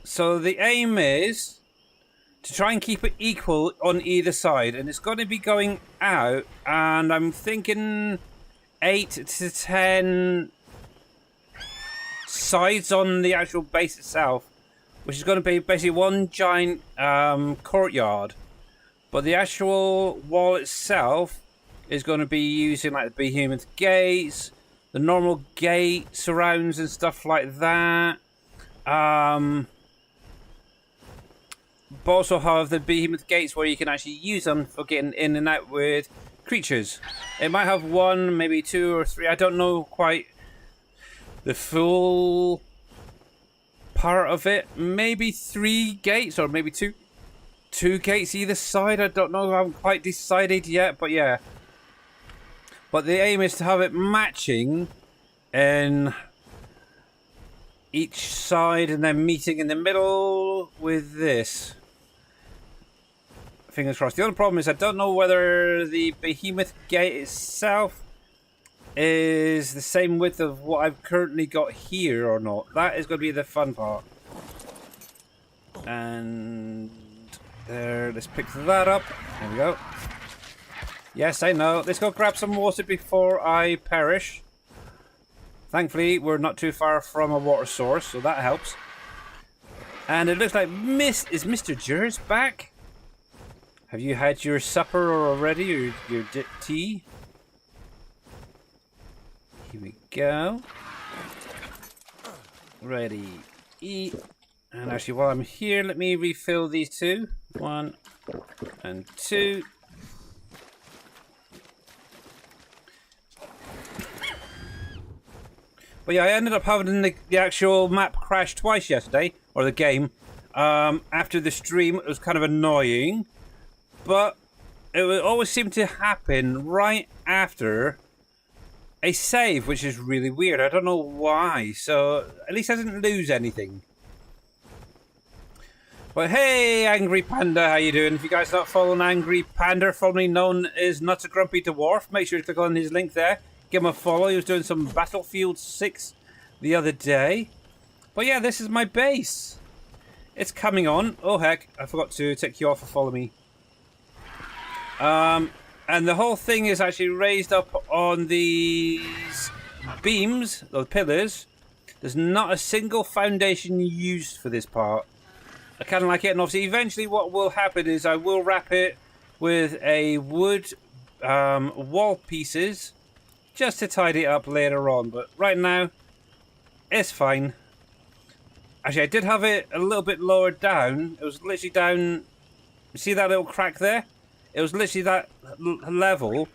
[SPEAKER 1] So the aim is to try and keep it equal on either side. And it's going to be going out. And I'm thinking 8 to 10 sides on the actual base itself. Which is going to be basically one giant courtyard. But the actual wall itself is going to be using like the behemoth gates, the normal gate surrounds and stuff like that. But also have the behemoth gates where you can actually use them for getting in and out with creatures. It might have one, maybe two or three. I don't know quite the full part of it. Maybe 3 gates or maybe two gates either side. I don't know. I haven't quite decided yet, but yeah. But the aim is to have it matching in each side and then meeting in the middle with this. Fingers crossed. The other problem is I don't know whether the behemoth gate itself is the same width of what I've currently got here or not. That is going to be the fun part. And there, let's pick that up. There we go. Yes, I know. Let's go grab some water before I perish. Thankfully, we're not too far from a water source, so that helps. And it looks like is Mr. Jers back? Have you had your supper already, or your tea? Here we go. Ready, eat. And actually, while I'm here, let me refill these 2. 1 and 2. But yeah, I ended up having the actual map crash twice yesterday, or the game. After the stream, it was kind of annoying. But it would always seem to happen right after a save, which is really weird. I don't know why. So at least I didn't lose anything. But hey, Angry Panda, how you doing? If you guys not following Angry Panda, formerly known as Not a Grumpy Dwarf, make sure to click on his link there. Give him a follow. He was doing some Battlefield 6 the other day. But yeah, this is my base. It's coming on. Oh heck, I forgot to take you off or follow me. And the whole thing is actually raised up on these beams, or pillars. There's not a single foundation used for this part. I kind of like it, and obviously eventually what will happen is I will wrap it with a wood wall pieces just to tidy it up later on, but right now it's fine. Actually, I did have it a little bit lower down. It was literally down, see that little crack there? It was literally that level,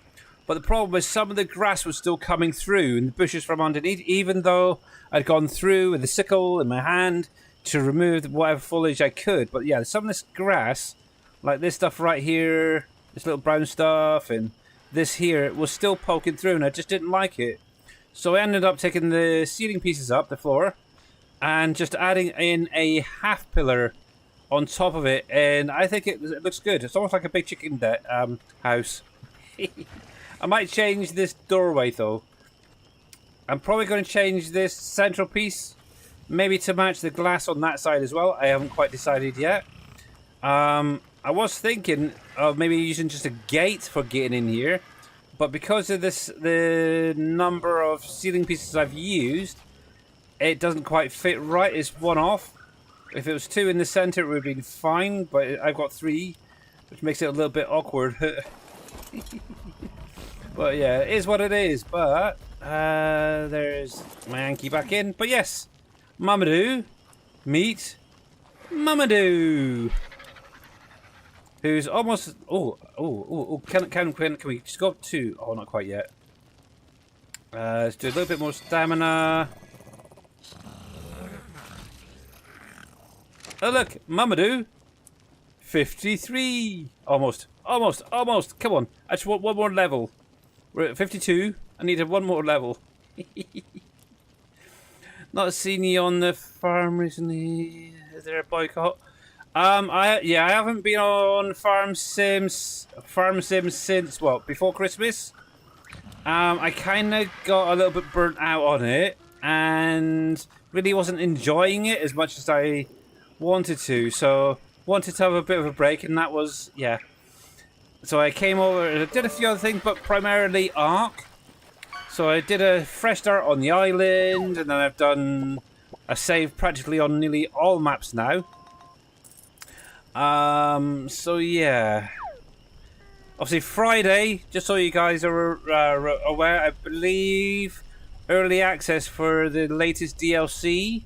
[SPEAKER 1] but the problem was some of the grass was still coming through and the bushes from underneath, even though I'd gone through with the sickle in my hand to remove whatever foliage I could. But yeah, some of this grass, like this stuff right here, this little brown stuff, and this here, was still poking through, and I just didn't like it. So I ended up taking the ceiling pieces up, the floor, and just adding in a half pillar on top of it, and I think it looks good. It's almost like a big chicken house. I might change this doorway though. I'm probably going to change this central piece, maybe to match the glass on that side as well. I haven't quite decided yet. I was thinking of maybe using just a gate for getting in here, but because of the number of ceiling pieces I've used, it doesn't quite fit right. It's one off. If it was 2 in the center, it would have been fine, but I've got 3, which makes it a little bit awkward. But yeah, it is what it is. But there's my Yankee back in. But yes, Mamadou, meet Mamadou, who's almost. Can we just go up to? Oh, not quite yet. Let's do a little bit more stamina. Oh look, Mamadou, 53. Almost. Come on, I just want one more level. We're at 52. I need one more level. Not seen you on the farm recently. Is there a boycott? I haven't been on Farm Sims since before Christmas. I kind of got a little bit burnt out on it and really wasn't enjoying it as much as I wanted to, so wanted to have a bit of a break, and that was, yeah. So I came over and I did a few other things, but primarily Ark. So I did a fresh start on the island, and then I've done a save practically on nearly all maps now. So yeah. Obviously Friday, just so you guys are aware, I believe early access for the latest DLC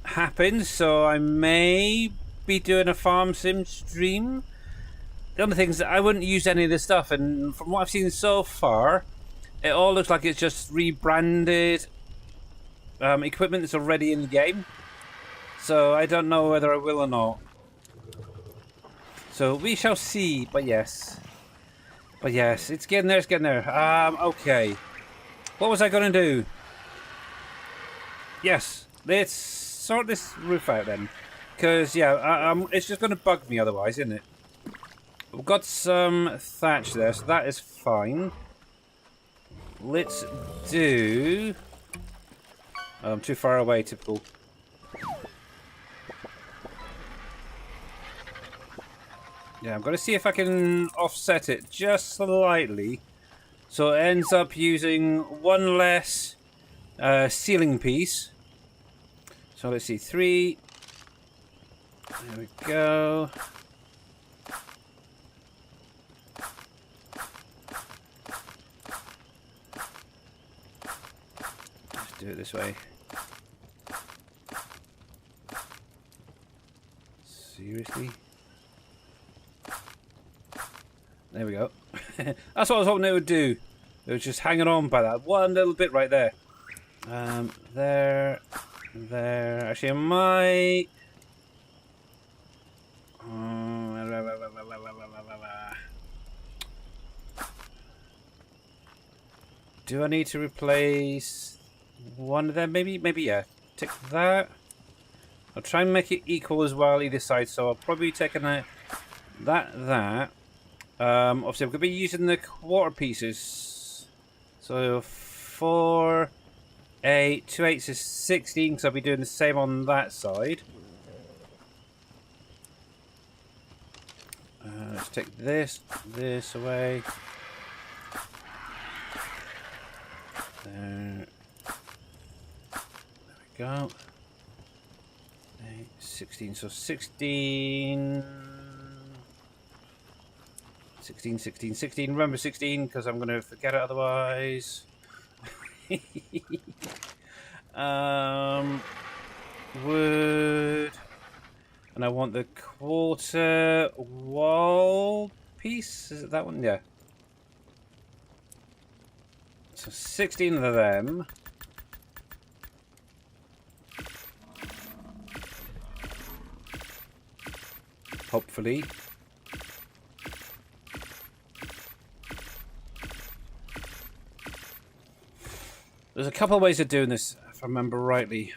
[SPEAKER 1] happened, so I may be doing a farm sim stream. the other thing is that I wouldn't use any of this stuff, and from what I've seen so far, it all looks like it's just rebranded equipment that's already in the game. So I don't know whether I will or not. So we shall see, but yes. But yes, it's getting there, it's getting there. Okay. What was I going to do? Yes, let's sort this roof out then. Because, yeah, it's just going to bug me otherwise, isn't it? We've got some thatch there, so that is fine. Let's do... Oh, I'm too far away, typical. Yeah, I'm going to see if I can offset it just slightly. So it ends up using one less ceiling piece. So let's see, 3. There we go. Let's do it this way. Seriously? There we go. That's what I was hoping it would do. It was just hanging on by that one little bit right there. There. Actually, I might... Do I need to replace one of them? Maybe, yeah. Take that. I'll try and make it equal as well either side. So I'll probably be taking that. Obviously, I'm going to be using the quarter pieces. So 4, 8, 2 8s is 16, because I'll be doing the same on that side. Let's take this away. There we go. 8, 16, so 16... 16. Remember 16, because I'm going to forget it otherwise. Wood. And I want the quarter wall piece. Is it that one? Yeah. So 16 of them. Hopefully. There's a couple of ways of doing this, if I remember rightly.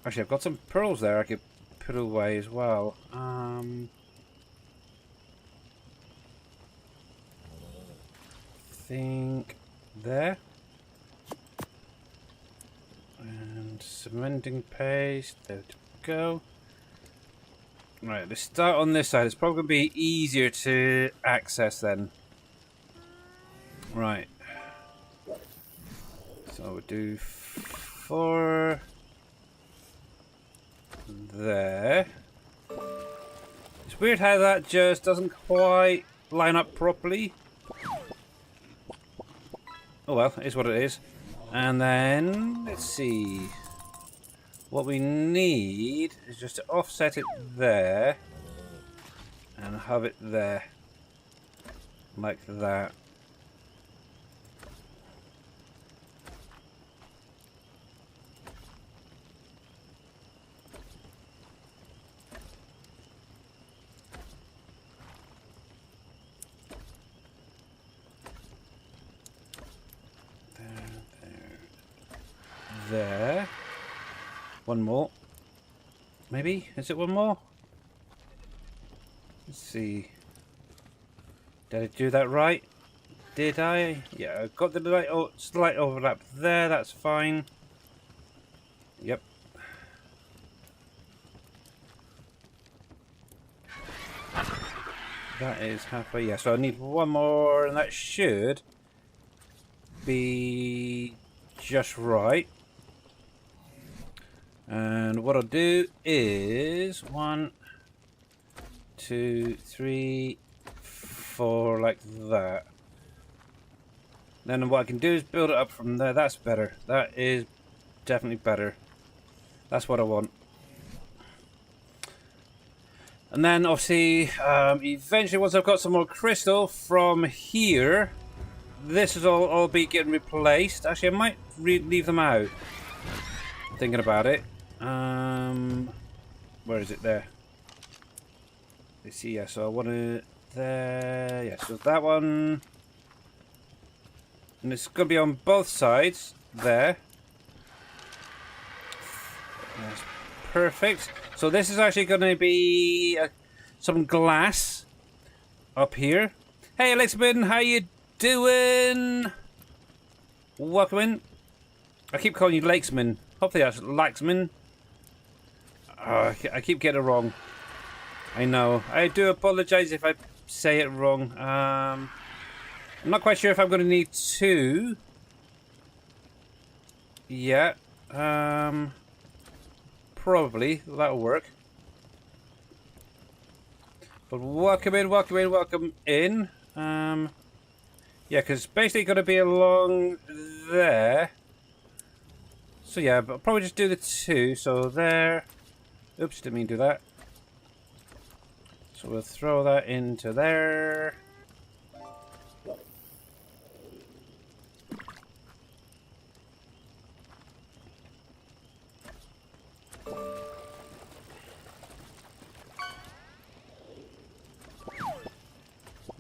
[SPEAKER 1] Actually, I've got some pearls there I could put away as well. Think there. And cementing paste. There we go. Right, let's start on this side. It's probably going to be easier to access then. Right. So we'll do 4 there. It's weird how that just doesn't quite line up properly. Oh well, it is what it is. And then, let's see. What we need is just to offset it there. And have it there. Like that. There. One more. Maybe? Is it one more? Let's see. Did I do that right? Did I? Yeah, I've got the slight overlap there. That's fine. Yep. That is halfway. Yeah, so I need one more, and that should be just right. And what I'll do is 1, 2, 3, 4, like that. Then what I can do is build it up from there. That's better. That is definitely better. That's what I want. And then obviously, eventually once I've got some more crystal from here, this is all be getting replaced. Actually, I might leave them out. Thinking about it. Where is it there? Let's see, yeah, so I want to... There... Yeah, so that one... And it's going to be on both sides. There. That's perfect. So this is actually going to be some glass up here. Hey, Alexman, how you doing? Welcome in. I keep calling you Lakesman. Hopefully that's Laxman. Oh, I keep getting it wrong. I know. I do apologize if I say it wrong. I'm not quite sure if I'm going to need two. Yeah. Probably. That'll work. But welcome in, welcome in, welcome in. Yeah, because it's basically going to be along there. So yeah, but I'll probably just do the two. So there. Oops, didn't mean to do that. So we'll throw that into there.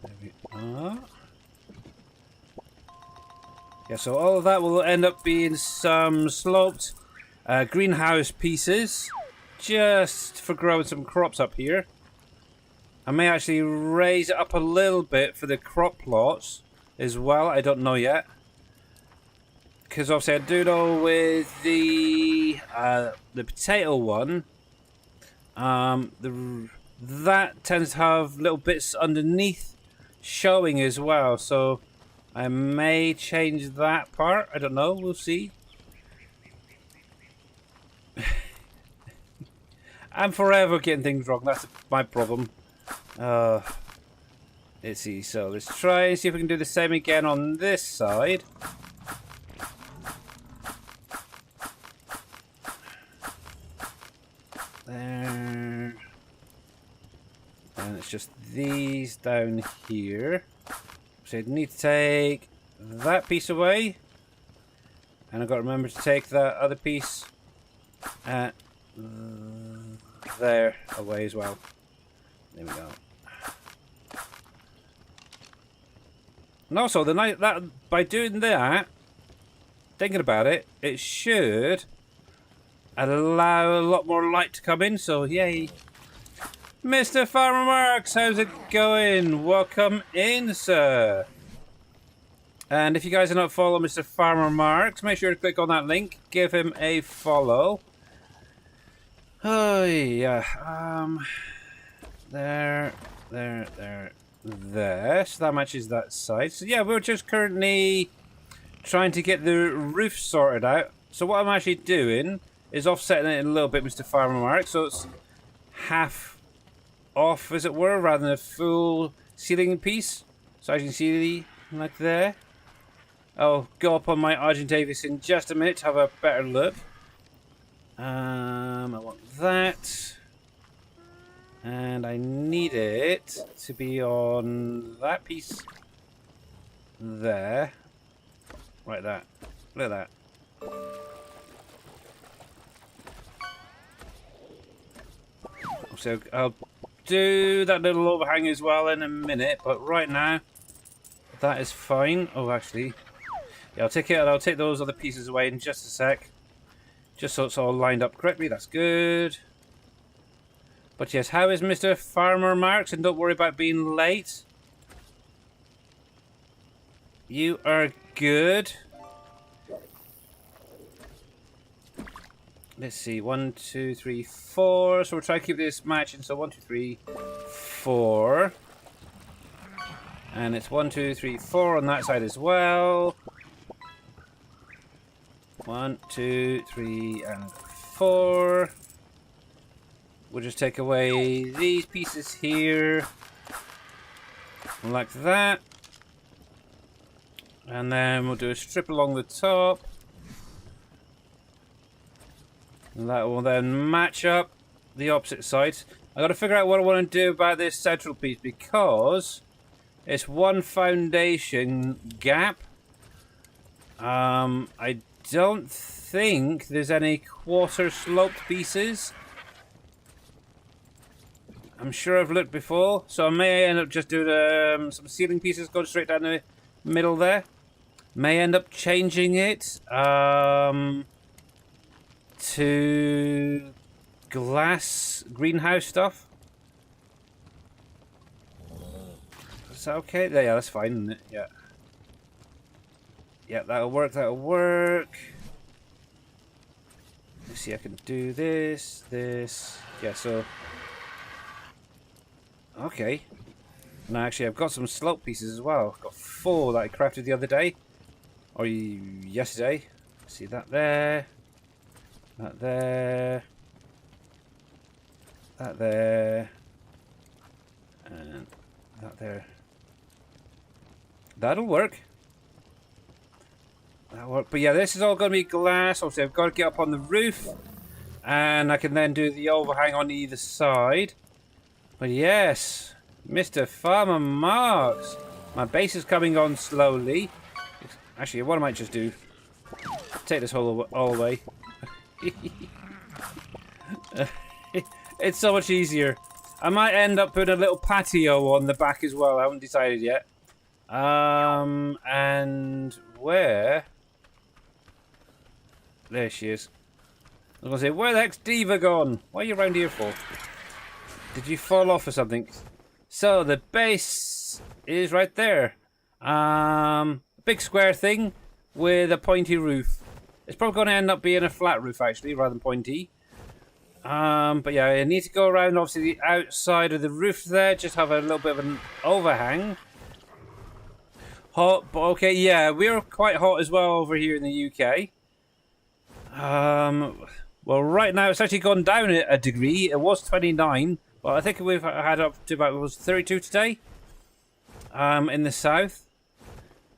[SPEAKER 1] There we are. Yeah, so all of that will end up being some sloped greenhouse pieces. Just for growing some crops up here. I may actually raise it up a little bit for the crop plots as well. I don't know yet. Because obviously I do know with the potato one, that tends to have little bits underneath showing as well. So I may change that part. I don't know. We'll see. I'm forever getting things wrong. That's my problem. Let's see. So let's try and see if we can do the same again on this side. There. And it's just these down here. So I need to take that piece away. And I've got to remember to take that other piece at there away as well. There we go. And also, by doing that, thinking about it, it should allow a lot more light to come in. So yay, Mr. Farmer Marks, how's it going? Welcome in, sir. And if you guys are not following Mr. Farmer Marks, make sure to click on that link, give him a follow. Oh yeah, there. So that matches that side. So yeah, we're just currently trying to get the roof sorted out. So what I'm actually doing is offsetting it a little bit, Mr. Farmer Mark. So it's half off, as it were, rather than a full ceiling piece. So as you can see, like there. I'll go up on my Argent Davis in just a minute to have a better look. I want that. And I need it to be on that piece there. Like that. Look at that. So I'll do that little overhang as well in a minute, but right now that is fine. Oh, actually, yeah, I'll take it and I'll take those other pieces away in just a sec. Just so it's all lined up correctly. That's good. But yes, how is Mr. Farmer Marks? And don't worry about being late. You are good. Let's see, 1, 2, 3, 4. So we'll try to keep this matching. So 1, 2, 3, 4. And it's 1, 2, 3, 4 on that side as well. 1, 2, 3, and 4. We'll just take away these pieces here. Like that. And then we'll do a strip along the top. And that will then match up the opposite sides. I got to figure out what I want to do about this central piece because it's one foundation gap. I don't think there's any quarter sloped pieces. I'm sure I've looked before, so I may end up just doing some ceiling pieces going straight down the middle there. May end up changing it to glass greenhouse stuff. Is that okay? Yeah, that's fine, isn't it? Yeah. Yeah, that'll work, that'll work. Let's see, I can do this. Yeah, so... Okay. No, actually, I've got some slope pieces as well. I've got 4 that I crafted the other day. Or yesterday. See that there. That there. That there. And that there. That'll work. That'll work. But yeah, this is all going to be glass. Obviously, I've got to get up on the roof. And I can then do the overhang on either side. But yes, Mr. Farmer Marks. My base is coming on slowly. Actually, what I might just do, take this all away. It's so much easier. I might end up putting a little patio on the back as well. I haven't decided yet. And where? There she is. I was gonna say, where the heck's Diva gone? What are you around here for? Did you fall off or something? So the base is right there. Big square thing with a pointy roof. It's probably going to end up being a flat roof actually, rather than pointy. But yeah, I need to go around obviously the outside of the roof there, just have a little bit of an overhang. Hot, but okay, yeah, we're quite hot as well over here in the UK. Well, right now it's actually gone down a degree. It was 29. Well, I think we've had up to about, it was 32 today, in the south.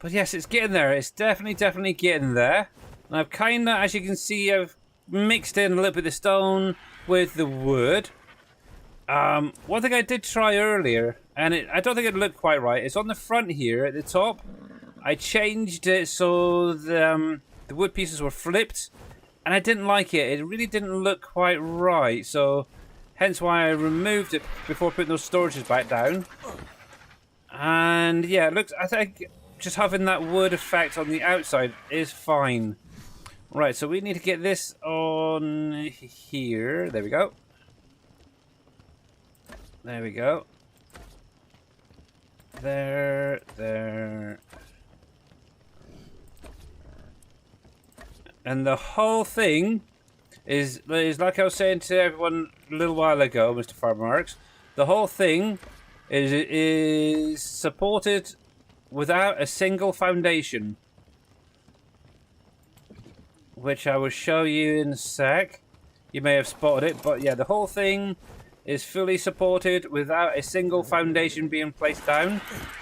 [SPEAKER 1] But yes, it's getting there. It's definitely getting there. And I've kind of, as you can see, I've mixed in a little bit of stone with the wood. One thing I did try earlier, and I don't think it looked quite right, it's on the front here at the top. I changed it so the wood pieces were flipped, and I didn't like it. It really didn't look quite right, so... Hence why I removed it before putting those storages back down. And yeah, it looks, I think just having that wood effect on the outside is fine. Right, so we need to get this on here. There we go. There we go. There. And the whole thing is like I was saying to everyone a little while ago, Mr. Farmer Marks, the whole thing is supported without a single foundation, which I will show you in a sec. You may have spotted it, but yeah, the whole thing is fully supported without a single foundation being placed down,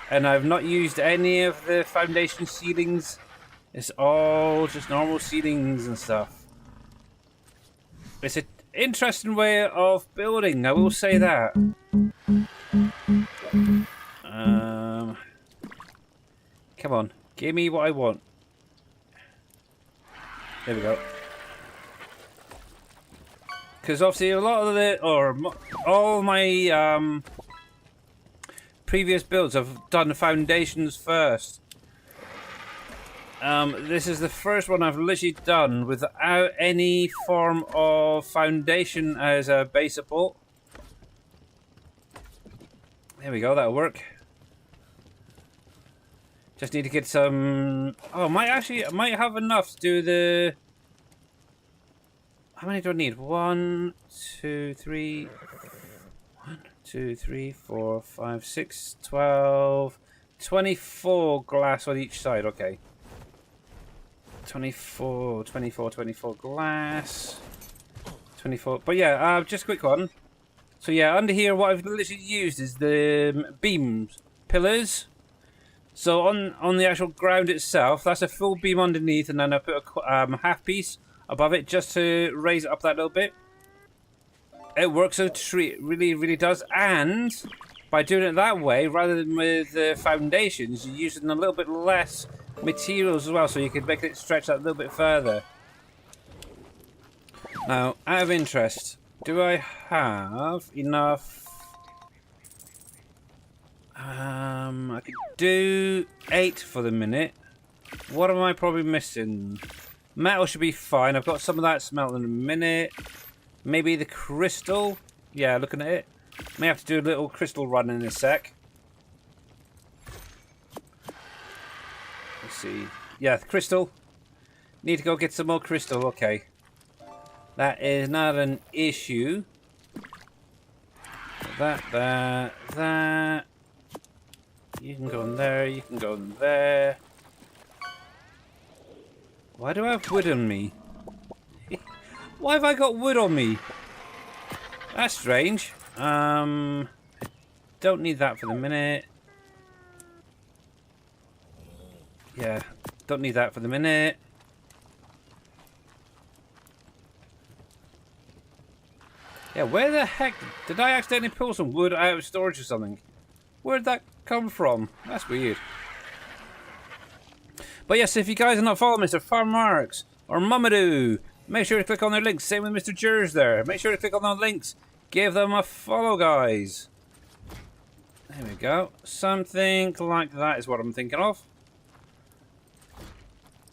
[SPEAKER 1] and I've not used any of the foundation ceilings. It's all just normal ceilings and stuff. It's an interesting way of building, I will say that. Come on, give me what I want. There we go. Because obviously a lot of the, or all my previous builds have done the foundations first. This is the first one I've literally done without any form of foundation as a base support. There we go, that'll work. Just need to get some... Oh, I might have enough to do the... How many do I need? 1, 2, 3... 1, 2, 3, 4, 5, 6, 12... 24 glass on each side, okay. 24 glass. 24... But yeah, just a quick one. So yeah, under here what I've literally used is the beams. Pillars. So on the actual ground itself, that's a full beam underneath, and then I put a half piece above it just to raise it up that little bit. It works a treat, really, really does. And by doing it that way, rather than with foundations, you're using a little bit less materials as well, so you can make it stretch out a little bit further. Now, out of interest, do I have enough? I could do 8 for the minute. What am I probably missing? Metal should be fine. I've got some of that smelting in a minute. Maybe the crystal. Yeah, looking at it. May have to do a little crystal run in a sec. Let's see. Yeah, the crystal. Need to go get some more crystal. Okay. That is not an issue. That. You can go in there. You can go in there. Why do I have wood on me? Why have I got wood on me? That's strange. Don't need that for the minute. Yeah, don't need that for the minute. Yeah, where the heck did I accidentally pull some wood out of storage or something? Where'd that come from? That's weird. But yes, if you guys are not following Mr. Farmarks or Mamadou, make sure to click on their links. Same with Mr. Jers there. Make sure to click on those links. Give them a follow, guys. There we go. Something like that is what I'm thinking of.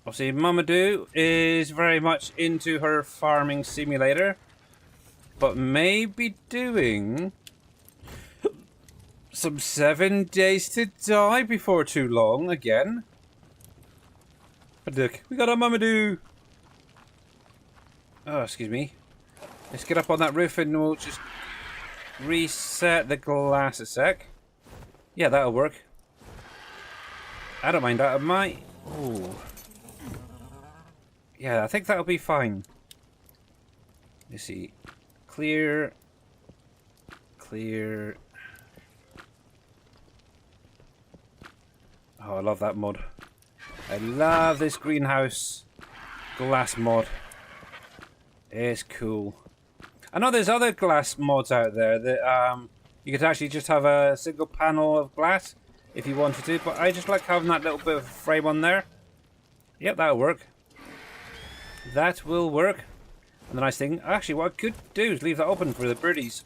[SPEAKER 1] Obviously, Mamadou is very much into her farming simulator, but may be doing some 7 days to die before too long again. But look, we got a Mamadou. Oh, excuse me. Let's get up on that roof and we'll just reset the glass a sec. Yeah, that'll work. I don't mind that. I might. Ooh. Yeah, I think that'll be fine. Let's see. Clear. Clear. Oh, I love that mod. I love this greenhouse glass mod. It's cool. I know there's other glass mods out there that you could actually just have a single panel of glass if you wanted to, but I just like having that little bit of frame on there. Yep, that'll work. That will work. And the nice thing, actually what I could do is leave that open for the birdies.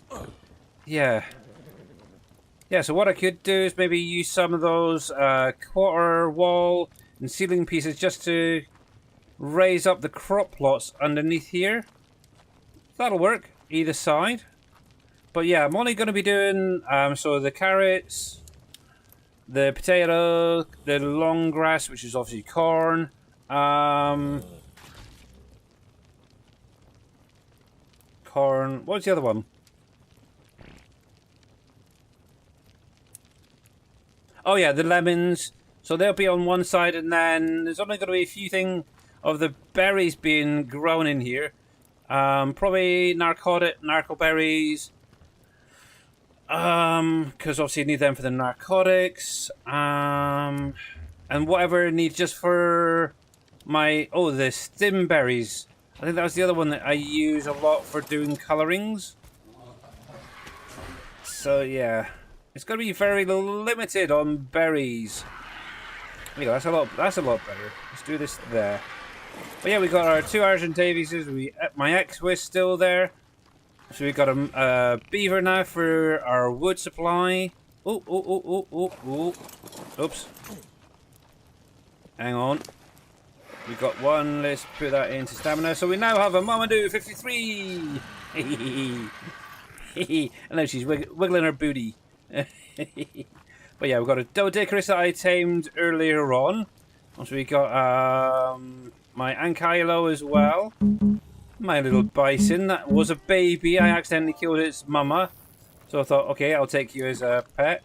[SPEAKER 1] Yeah. Yeah, so what I could do is maybe use some of those quarter wall and ceiling pieces just to raise up the crop plots underneath here. That'll work, either side. But yeah, I'm only going to be doing so the carrots, the potato, the long grass, which is obviously corn. Corn. What's the other one? Oh yeah, the lemons. So they'll be on one side, and then there's only going to be a few things of the berries being grown in here. Probably narco berries. Because obviously you need them for the narcotics. And whatever I need just for my the stim berries. I think that was the other one that I use a lot for doing colorings. So yeah, it's going to be very limited on berries. There you go, that's a lot better. Let's do this there. But yeah, we got our 2 Argent Davises. My ex was still there. So we got a beaver now for our wood supply. Oh. Oops. Hang on. We got one. Let's put that into stamina. So we now have a Mamadou 53. I know she's wiggling her booty. But yeah, we've got a Doedicurus that I tamed earlier on. So we got my Ankylo as well. My little bison. That was a baby. I accidentally killed its mama. So I thought, okay, I'll take you as a pet.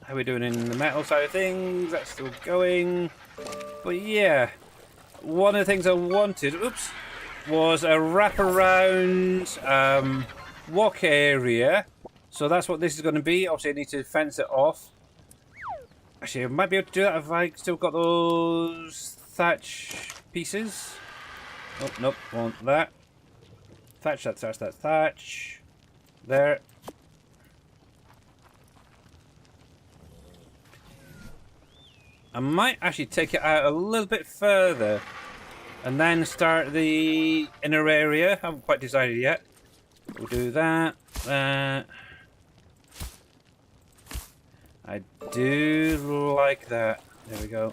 [SPEAKER 1] How are we doing in the metal side of things? That's still going. But yeah, one of the things I wanted, was a wraparound walk area. So that's what this is going to be. Obviously, I need to fence it off. Actually, I might be able to do that if I still got those thatch pieces. Oh, nope, want that. Thatch, that's thatch. There. I might actually take it out a little bit further and then start the inner area. I haven't quite decided yet. We'll do that. I do like that. There we go.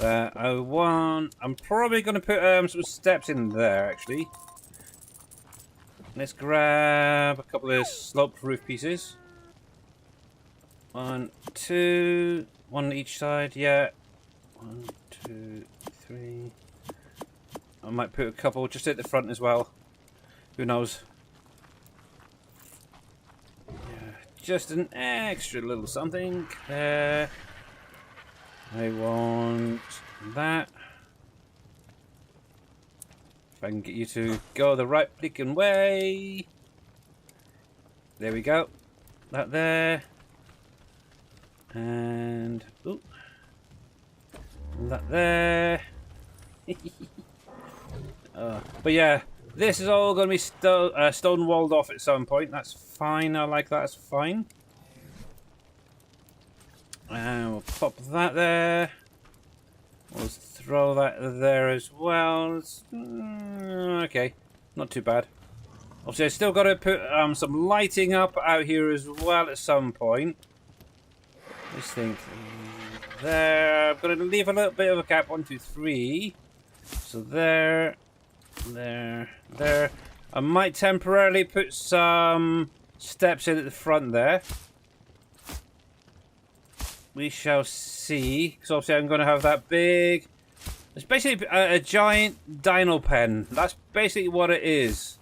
[SPEAKER 1] I'm probably going to put some steps in there, actually. Let's grab a couple of sloped roof pieces. 1, 2, one on each side, yeah. 1, 2, 3. I might put a couple just at the front as well. Who knows? Yeah, just an extra little something. I want that. If I can get you to go the right flicking way. There we go. That there. And ooh, that there. But yeah, this is all going to be stone walled off at some point. That's fine. I like that. That's fine. And we'll pop that there. We'll throw that there as well. Okay, not too bad. Obviously, I still got to put some lighting up out here as well at some point. Just think there. I'm going to leave a little bit of a gap. 1, 2, 3. So there, there, there. I might temporarily put some steps in at the front there. We shall see. Because obviously I'm going to have that big... It's basically a giant dino pen. That's basically what it is.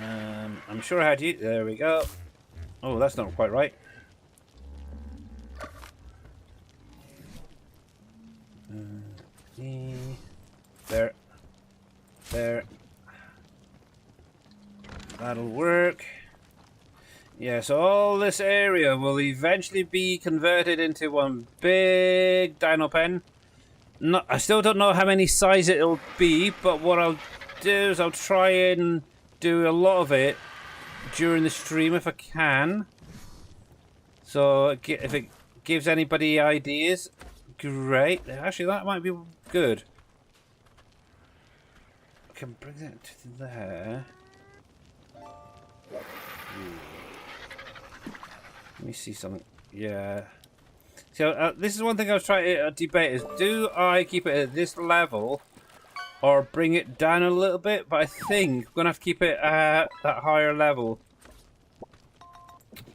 [SPEAKER 1] I'm sure I had you... There we go. Oh, that's not quite right. There. There. That'll work. Yeah, so all this area will eventually be converted into one big dino pen. I still don't know how many size it'll be, but what I'll do is I'll try and do a lot of it during the stream if I can. So if it gives anybody ideas, great. Actually, that might be good. I can bring that to there. Let me see something. Yeah. So this is one thing I was trying to debate: is do I keep it at this level or bring it down a little bit? But I think I'm gonna have to keep it at that higher level.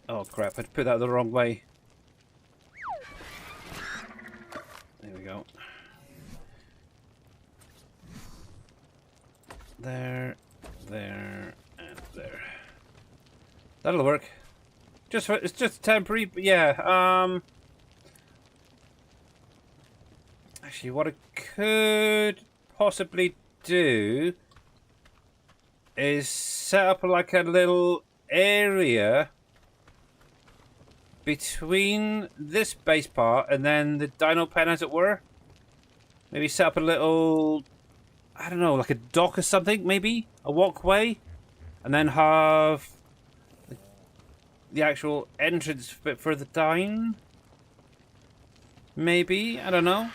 [SPEAKER 1] Oh crap! I put that the wrong way. There we go. There, there, and there. That'll work. It's just temporary, but yeah. Actually, what I could possibly do is set up like a little area between this base part and then the dino pen, as it were. Maybe set up a little, I don't know, like a dock or something, maybe a walkway, and then have the actual entrance bit further down. Maybe, I don't know.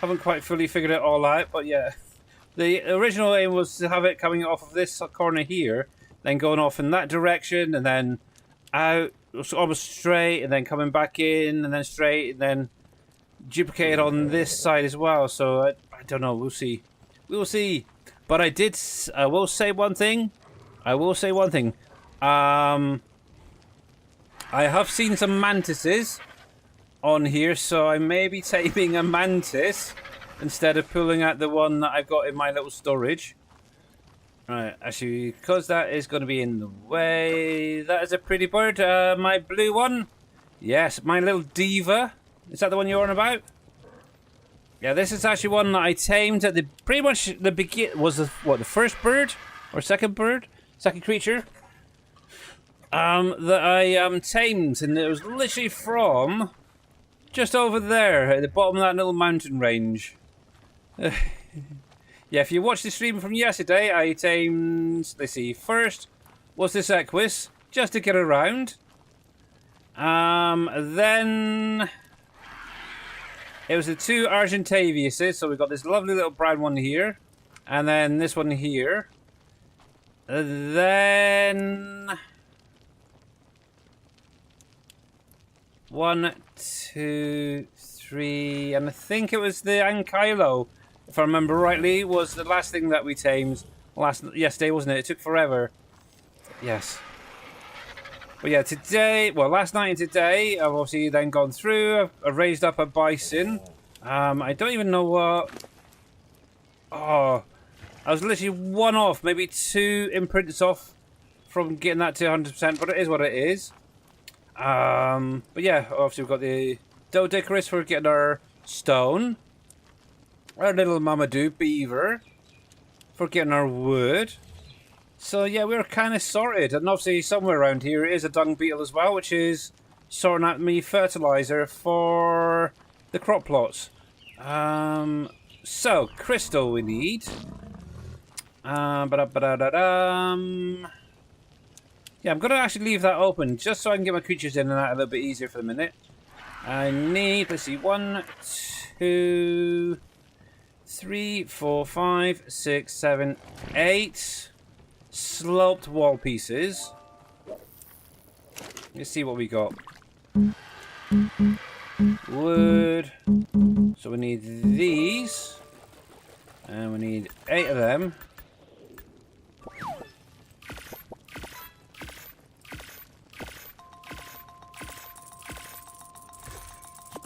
[SPEAKER 1] Haven't quite fully figured it all out, but yeah. The original aim was to have it coming off of this corner here, then going off in that direction, and then out, almost straight, and then coming back in, and then straight, and then duplicate it on this side as well. So I don't know, we'll see. We will see. But I will say one thing. I have seen some mantises on here, so I may be taming a mantis instead of pulling out the one that I've got in my little storage. Right, actually, because that is going to be in the way. That is a pretty bird, my blue one. Yes, my little diva. Is that the one you're on about? Yeah, this is actually one that I tamed at the pretty much the begin. Was the first bird or second creature? That I tamed, and it was literally from just over there at the bottom of that little mountain range. Yeah, if you watched the stream from yesterday, I tamed, let's see, first was this Equus, just to get around. Then it was the two Argentaviuses, so we've got this lovely little brown one here, and then this one here. Then 1, 2, 3, and I think it was the Ankylo, if I remember rightly, was the last thing that we tamed yesterday, wasn't it? It took forever. Yes. But yeah, today, well, last night and today, I've obviously then gone through. I've raised up a bison. I don't even know what. Oh, I was literally one off, maybe 2 imprints off from getting that to 100%, but it is what it is. But yeah, obviously we've got the Doedicurus for getting our stone. Our little Mamadou beaver for getting our wood. So yeah, we're kind of sorted. And obviously somewhere around here is a dung beetle as well, which is sorting out me fertilizer for the crop plots. So, crystal we need. Yeah, I'm going to actually leave that open just so I can get my creatures in and out a little bit easier for the minute. I need, let's see, 1, 2, 3, 4, 5, 6, 7, 8 sloped wall pieces. Let's see what we got. Wood. So we need these. And we need 8 of them.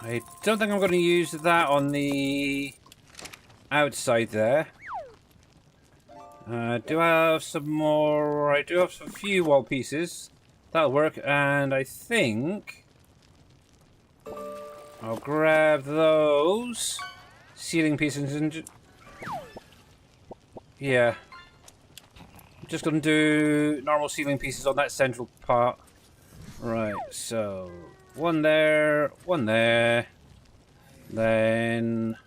[SPEAKER 1] I don't think I'm going to use that on the outside there. I do have some more. I do have a few wall pieces. That'll work. And I think I'll grab those ceiling pieces and yeah. I'm just going to do normal ceiling pieces on that central part. Right, so 1 there, 1 there, then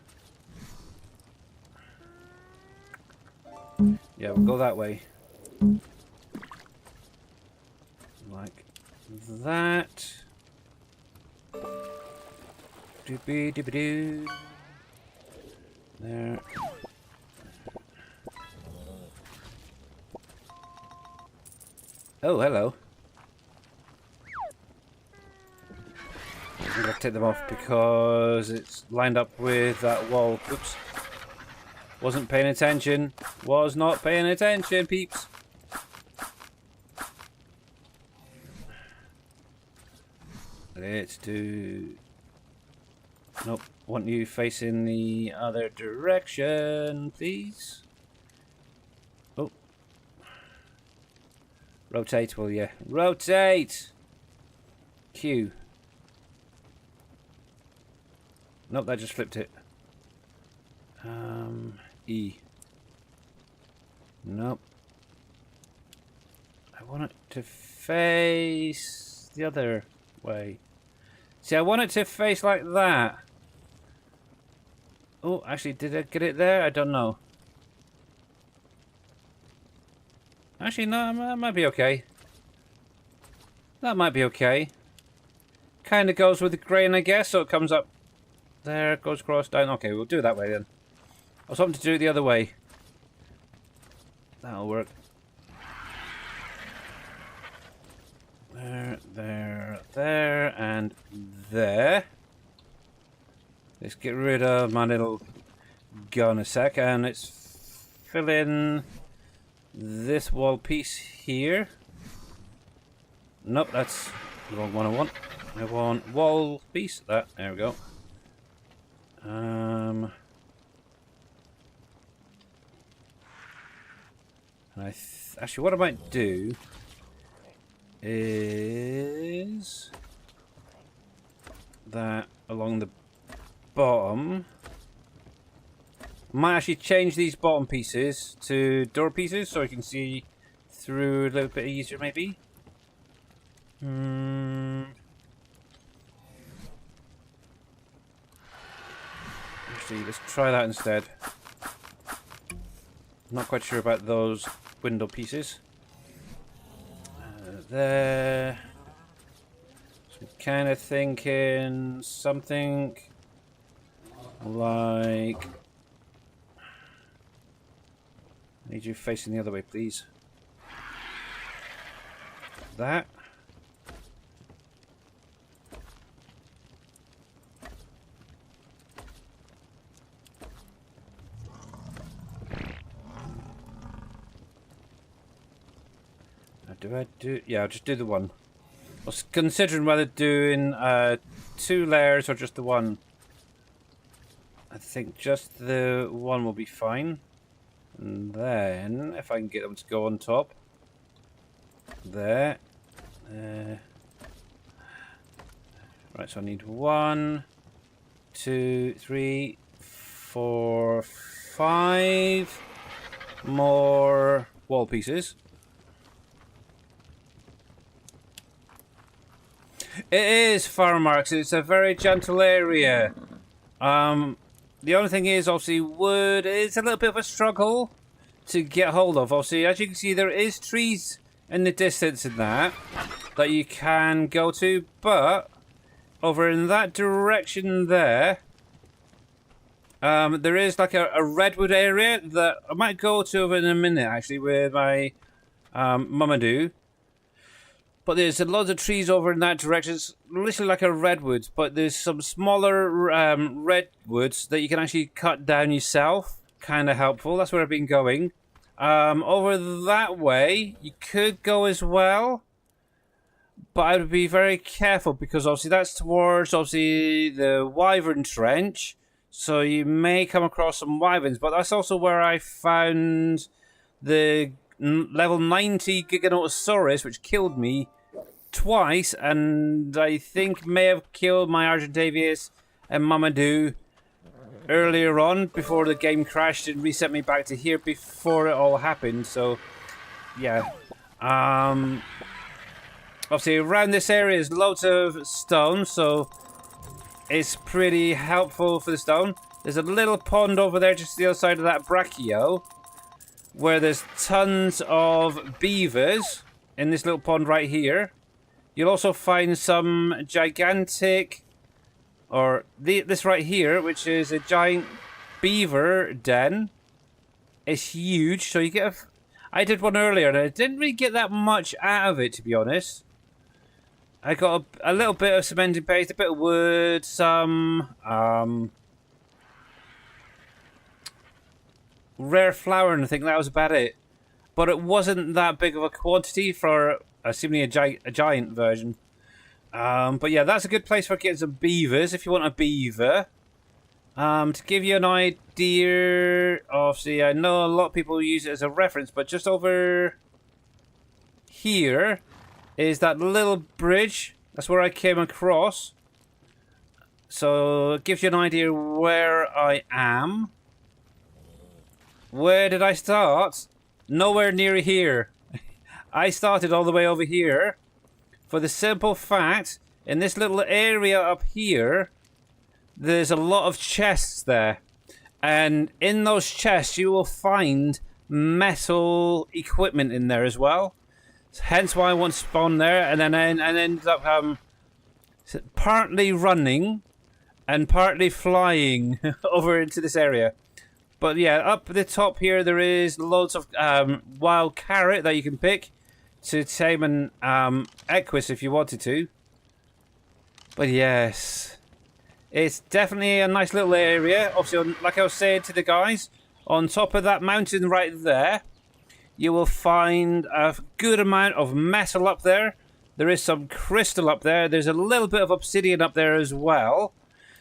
[SPEAKER 1] yeah, we'll go that way, like that. Doopy doopy doo. There. Oh, hello. I'm going to take them off because it's lined up with that wall. Oops. Wasn't paying attention. Was not paying attention, peeps. Let's do... Nope. Want you facing the other direction, please. Oh. Rotate, will you? Rotate! Q. Nope, that just flipped it. E. Nope. I want it to face the other way. See, I want it to face like that. Oh, actually, did I get it there? I don't know. Actually, no, that might be okay. That might be okay. Kind of goes with the grain, I guess, so it comes up there, goes across, down. Okay, we'll do it that way then. I was hoping to do it the other way. That'll work. There, there, there, and there. Let's get rid of my little gun a sec, and let's fill in this wall piece here. Nope, that's the wrong one I want. I want wall piece. There we go. And actually, what I might do is that along the bottom. I might actually change these bottom pieces to door pieces so I can see through a little bit easier, maybe. Actually, let's try that instead. Not quite sure about those window pieces. There. So I'm kind of thinking something like... I need you facing the other way, please. That. Do I do... Yeah, I'll just do the one. I was considering whether doing 2 layers or just the one. I think just the one will be fine. And then, if I can get them to go on top. There. Right, so I need 1, 2, 3, 4, 5 more wall pieces. It is farm marks. It's a very gentle area. The only thing is, obviously, wood is a little bit of a struggle to get hold of. Obviously, as you can see, there is trees in the distance in that you can go to, but over in that direction there, there is like a redwood area that I might go to in a minute, actually, with my Mamadou. But there's a lot of trees over in that direction. It's literally like a redwood, but there's some smaller redwoods that you can actually cut down yourself. Kind of helpful. That's where I've been going. Over that way, you could go as well. But I would be very careful because obviously that's towards obviously the Wyvern Trench. So you may come across some wyverns. But that's also where I found the level 90 Giganotosaurus, which killed me twice, and I think may have killed my Argentavius and Mamadou earlier on before the game crashed and reset me back to here before it all happened. So yeah, obviously around this area is loads of stone, so it's pretty helpful for the stone. There's a little pond over there just the other side of that brachio, where there's tons of beavers in this little pond right here. You'll also find some gigantic, or this right here, which is a giant beaver den. It's huge, so you get I did one earlier and I didn't really get that much out of it, to be honest. I got a little bit of cementing paste, a bit of wood, some rare flour, and I think that was about it. But it wasn't that big of a quantity for assuming a giant version. But yeah, that's a good place for getting some beavers if you want a beaver. To give you an idea, obviously I know a lot of people use it as a reference, but just over here is that little bridge. That's where I came across. So it gives you an idea where I am. Where did I start? Nowhere near here. I started all the way over here for the simple fact, in this little area up here, there's a lot of chests there. And in those chests, you will find metal equipment in there as well. Hence why I want to spawn there, and then I ended up partly running and partly flying over into this area. But yeah, up the top here there is loads of wild carrot that you can pick to tame an Equus if you wanted to. But yes, it's definitely a nice little area. Obviously, like I was saying to the guys, on top of that mountain right there, you will find a good amount of metal up there. There is some crystal up there. There's a little bit of obsidian up there as well.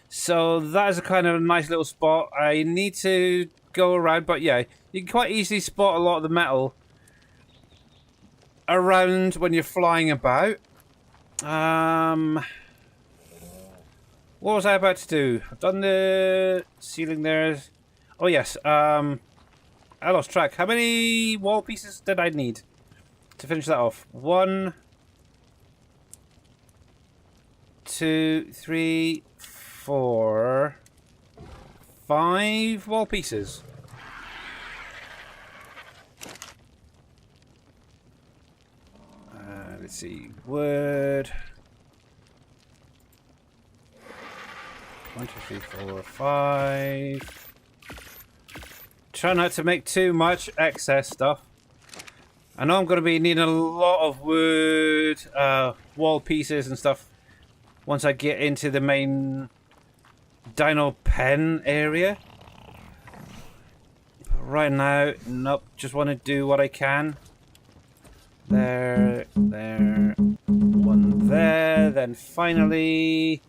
[SPEAKER 1] So that is a kind of nice little spot. I need to go around, but yeah, you can quite easily spot a lot of the metal around when you're flying about. What was I about to do? I've done the ceiling there. Oh yes, I lost track. How many wall pieces did I need to finish that off? 1, 2, 3, 4, 5 wall pieces. Let's see. Wood. 1, 2, 3, 4, 5. Try not to make too much excess stuff. I know I'm going to be needing a lot of wood, wall pieces and stuff once I get into the main dino pen area. But right now, nope, just want to do what I can. There, there, one there, then finally...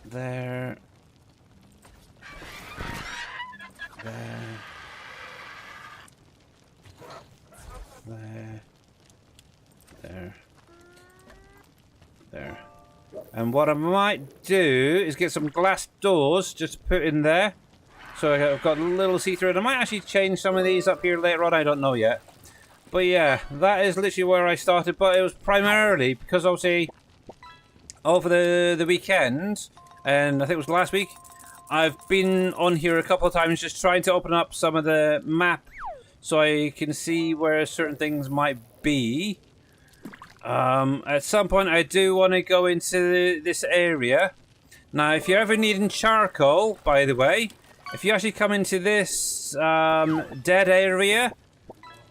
[SPEAKER 1] There. There. There. There. There. And what I might do is get some glass doors just to put in there. So I've got a little see-through. I might actually change some of these up here later on. I don't know yet. But yeah, that is literally where I started. But it was primarily because obviously over the weekend, and I think it was last week, I've been on here a couple of times just trying to open up some of the map so I can see where certain things might be. At some point I do want to go into this area. Now if you're ever needing charcoal, by the way, if you actually come into this dead area,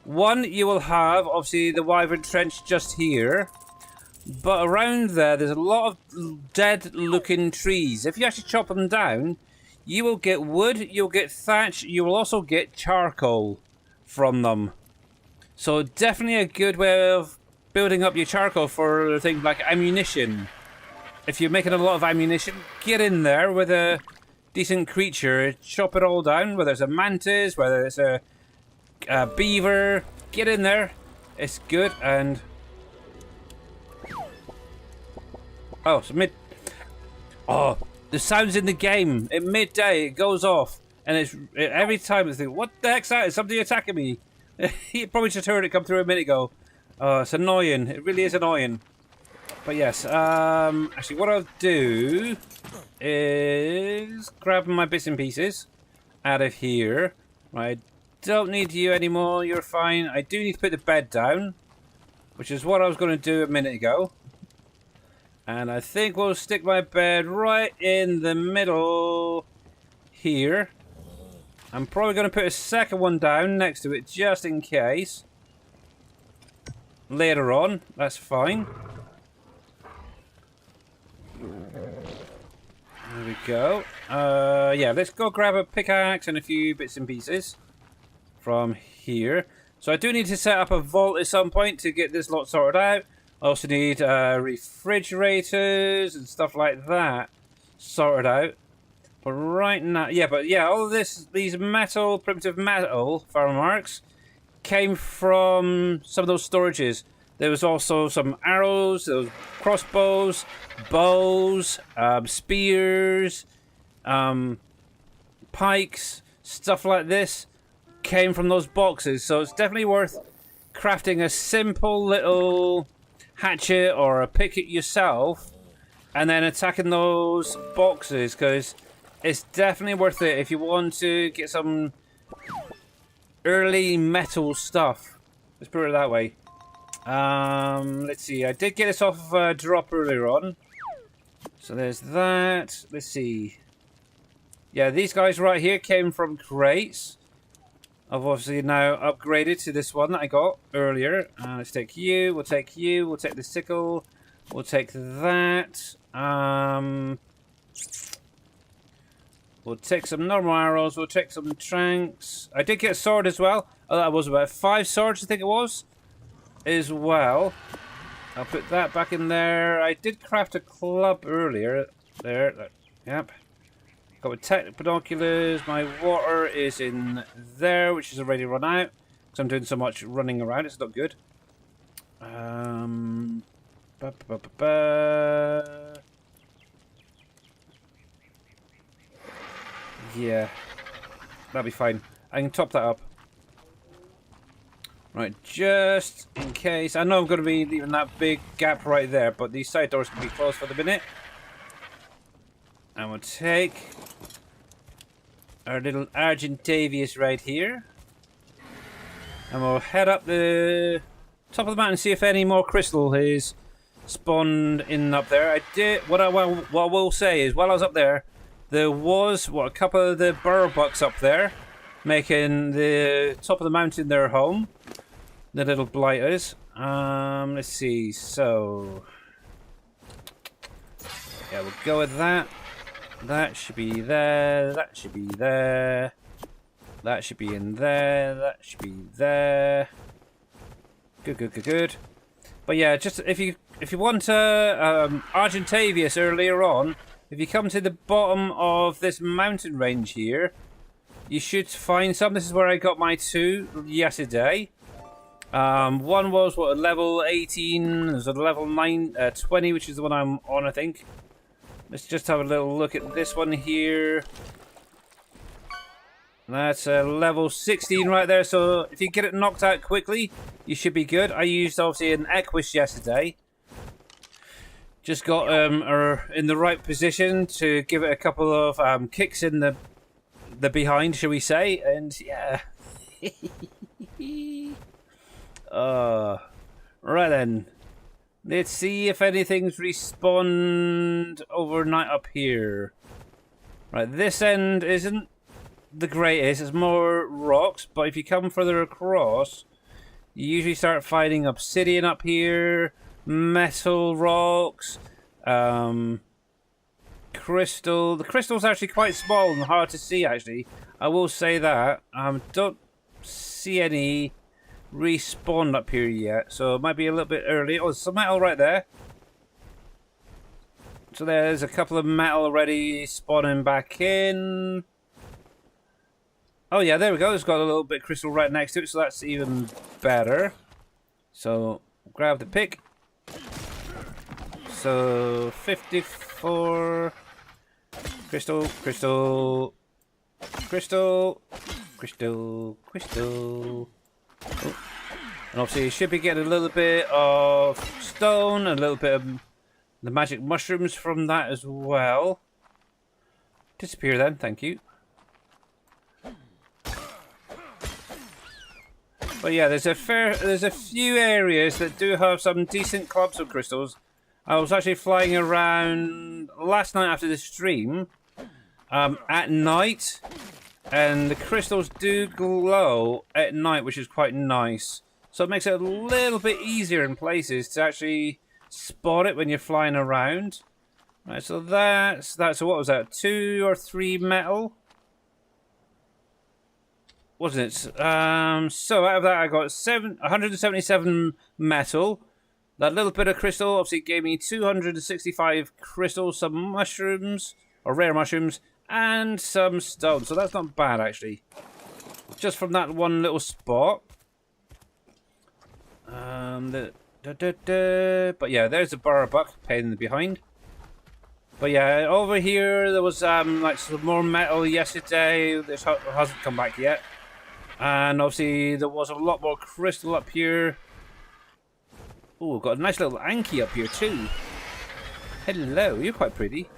[SPEAKER 1] one, you will have obviously the Wyvern Trench just here. But around there's a lot of dead looking trees. If you actually chop them down, you will get wood, you'll get thatch, you will also get charcoal from them. So definitely a good way of building up your charcoal for things like ammunition. If you're making a lot of ammunition, get in there with a decent creature, chop it all down, whether it's a mantis, whether it's a beaver, get in there. It's good. And oh, it's mid. Oh, the sounds in the game at midday, it goes off, and it's every time I think, what the heck's that? Is somebody attacking me? You probably just heard it come through a minute ago. Oh, it's annoying. It really is annoying. But yes, actually, what I'll do is grab my bits and pieces out of here. I don't need you anymore. You're fine. I do need to put the bed down, which is what I was going to do a minute ago. And I think we'll stick my bed right in the middle here. I'm probably going to put a second one down next to it just in case. Later on, that's fine. There we go. Yeah, let's go grab a pickaxe and a few bits and pieces from here. So I do need to set up a vault at some point to get this lot sorted out. I also need refrigerators and stuff like that sorted out. But right now, all of these metal, primitive metal farm marks came from some of those storages. There was also some arrows, there was crossbows, bows, spears, pikes, stuff like this came from those boxes. So it's definitely worth crafting a simple little hatchet or a picket yourself and then attacking those boxes, because it's definitely worth it if you want to get some early metal stuff. Let's put it that way. Let's see, I did get this off of a drop earlier on, so there's that. Let's see, yeah, these guys right here came from crates. I've obviously now upgraded to this one that I got earlier. Let's take you, we'll take the sickle, we'll take that. We'll take some normal arrows, we'll take some tranks. I did get a sword as well. Oh, that was about 5 swords, I think it was, as well. I'll put that back in there. I did craft a club earlier. There, yep. Got my tech binoculars, my water is in there, which is already run out. Because I'm doing so much running around, it's not good. Yeah, that'll be fine. I can top that up. Right, just in case. I know I'm going to be leaving that big gap right there, but these side doors can be closed for the minute. And we'll take our little Argentavius right here. And we'll head up the top of the mountain and see if any more crystal is spawned in up there. I did. What I will say is, while I was up there, there was a couple of the burrow bucks up there, making the top of the mountain their home. The little blighters. Let's see. So yeah, we'll go with that. That should be there. That should be there. That should be in there. That should be there. Good. But yeah, just if you want Argentavius earlier on, if you come to the bottom of this mountain range here, you should find some. This is where I got my 2 yesterday. One was a level 18. There's a level 20, which is the one I'm on, I think. Let's just have a little look at this one here. That's a level 16 right there. So if you get it knocked out quickly, you should be good. I used obviously an Equus yesterday. Just got her in the right position to give it a couple of kicks in the behind, shall we say? And yeah. Right then. Let's see if anything's respawned overnight up here. Right, this end isn't the greatest. It's more rocks, but if you come further across, you usually start finding obsidian up here, metal rocks, crystal. The crystal's actually quite small and hard to see, actually. I will say that. Don't see any respawned up here yet, so it might be a little bit early. Oh, there's some metal right there. So there's a couple of metal already spawning back in. Oh yeah, there we go. It's got a little bit of crystal right next to it, so that's even better. So grab the pick. So 54 crystal. Oh. And obviously you should be getting a little bit of stone, a little bit of the magic mushrooms from that as well. Disappear then, thank you. But yeah, there's a few areas that do have some decent clumps of crystals. I was actually flying around last night after the stream at night. And the crystals do glow at night, which is quite nice. So it makes it a little bit easier in places to actually spot it when you're flying around. Right, so that's so what was that? 2 or 3 metal? Wasn't it? So out of that I got 177 metal. That little bit of crystal obviously gave me 265 crystals, some mushrooms, or rare mushrooms, and some stone, so that's not bad actually. Just from that one little spot. But yeah, there's a burrow buck pain in the behind. But yeah, over here there was like some more metal yesterday. This hasn't come back yet. And obviously there was a lot more crystal up here. Oh, got a nice little Anki up here too. Hello, you're quite pretty.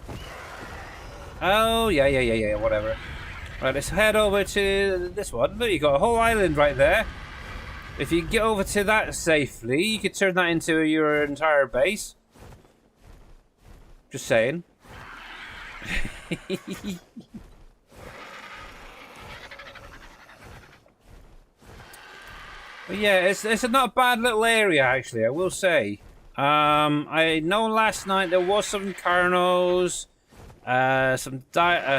[SPEAKER 1] Oh, yeah, whatever. Right, let's head over to this one. Look, you got a whole island right there. If you get over to that safely, you could turn that into your entire base. Just saying. But yeah, it's not a bad little area, actually, I will say. I know last night there was some Carnos. Some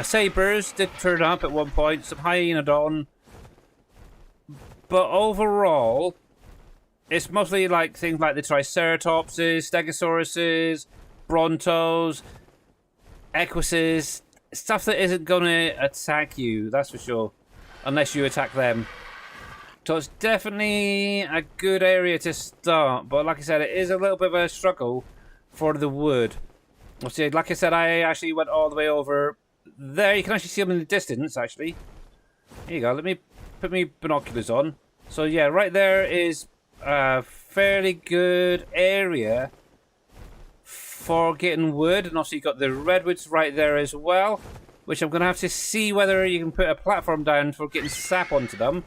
[SPEAKER 1] sabers did turn up at one point, some hyenodon, but overall it's mostly like things like the triceratopses, stegosauruses, brontos, equises, stuff that isn't gonna attack you, that's for sure, unless you attack them. So it's definitely a good area to start, but like I said, it is a little bit of a struggle for the wood. See, like I said, I actually went all the way over there. You can actually see them in the distance, actually. Here you go. Let me put my binoculars on. So, yeah, right there is a fairly good area for getting wood. And also, you've got the redwoods right there as well, which I'm going to have to see whether you can put a platform down for getting sap onto them.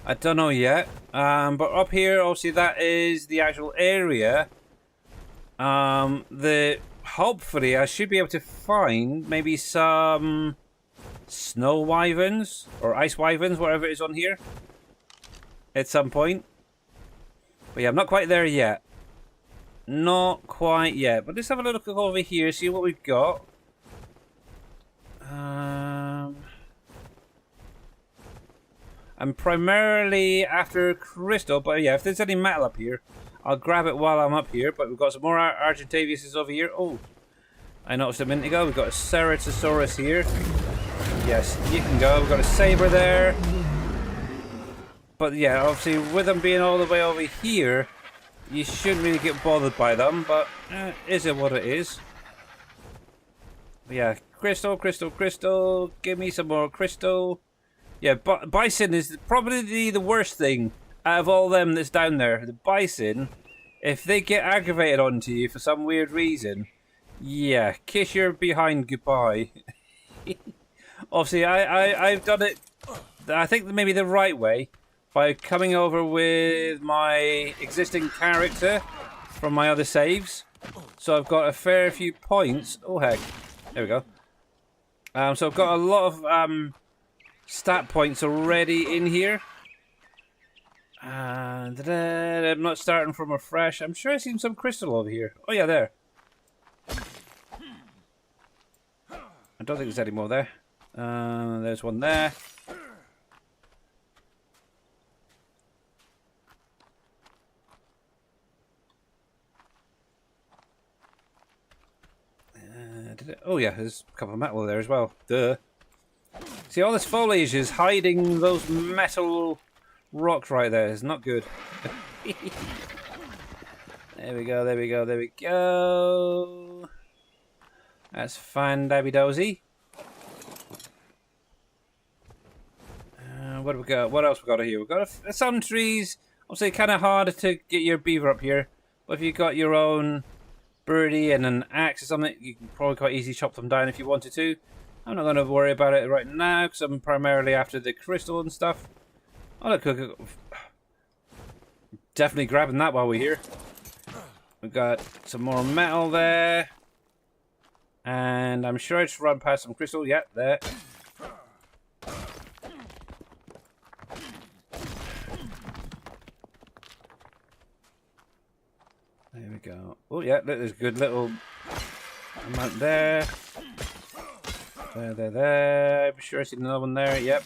[SPEAKER 1] I don't know yet. But up here, obviously, that is the actual area. Hopefully, I should be able to find maybe some snow wyverns or ice wyverns, whatever it is on here, at some point. But yeah, I'm not quite there yet. Not quite yet. But let's have a look over here, see what we've got. I'm primarily after crystal, but yeah, if there's any metal up here, I'll grab it while I'm up here. But we've got some more Argentaviuses over here. Oh, I noticed a minute ago. We've got a Ceratosaurus here. Yes, you can go. We've got a Saber there. But yeah, obviously, with them being all the way over here, you shouldn't really get bothered by them. But is it what it is? But yeah, crystal, crystal, crystal. Give me some more crystal. Yeah, bison is probably the worst thing out of all them that's down there. The bison, if they get aggravated onto you for some weird reason, yeah, kiss your behind goodbye. Obviously, I've done it, I think maybe the right way, by coming over with my existing character from my other saves. So I've got a fair few points. Oh heck, there we go. So I've got a lot of stat points already in here. And I'm not starting from afresh. I'm sure I've seen some crystal over here. Oh yeah, there. I don't think there's any more there. There's one there. Oh yeah, there's a couple of metal there as well. Duh. See, all this foliage is hiding those metal rocks right there. It's not good. There we go, there we go, there we go. That's fine, dabby dozy. What have we got? What else we got here? We've got some trees. Obviously, kind of hard to get your beaver up here. But if you've got your own birdie and an axe or something, you can probably quite easily chop them down if you wanted to. I'm not going to worry about it right now because I'm primarily after the crystal and stuff. Oh look, definitely grabbing that while we're here. We've got some more metal there. And I'm sure I just run past some crystal. Yeah, there. There we go. Oh yeah, look, there's a good little amount there. There. I'm sure I see another one there. Yep.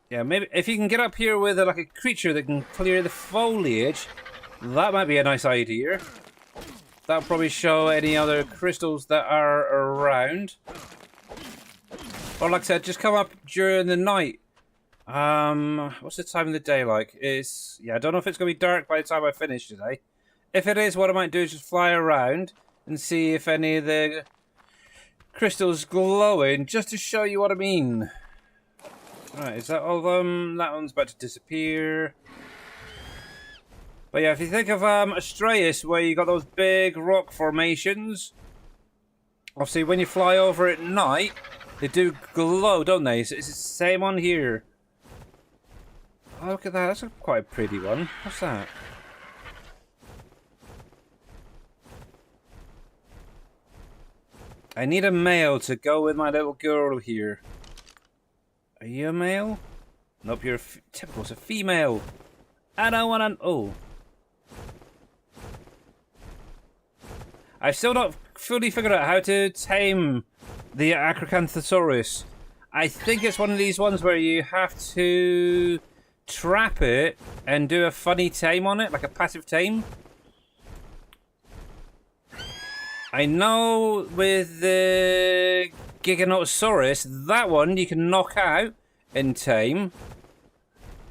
[SPEAKER 1] Yeah, maybe if you can get up here with like a creature that can clear the foliage, that might be a nice idea. That'll probably show any other crystals that are around. Or like I said, just come up during the night. What's the time of the day like? Yeah, I don't know if it's going to be dark by the time I finish today. If it is, what I might do is just fly around and see if any of the crystals glowing, just to show you what I mean. Right, is that all of them? That one's about to disappear. But yeah, if you think of Astraeus, where you got those big rock formations, obviously when you fly over at night, they do glow, don't they? So it's the same on here. Oh, look at that. That's quite a pretty one. What's that? I need a male to go with my little girl here. Are you a male? Nope, you're typical. It's a female. I don't want an... Oh. I've still not fully figured out how to tame the Acrocanthosaurus. I think it's one of these ones where you have to trap it and do a funny tame on it, like a passive tame. I know with the Giganotosaurus, that one you can knock out and tame.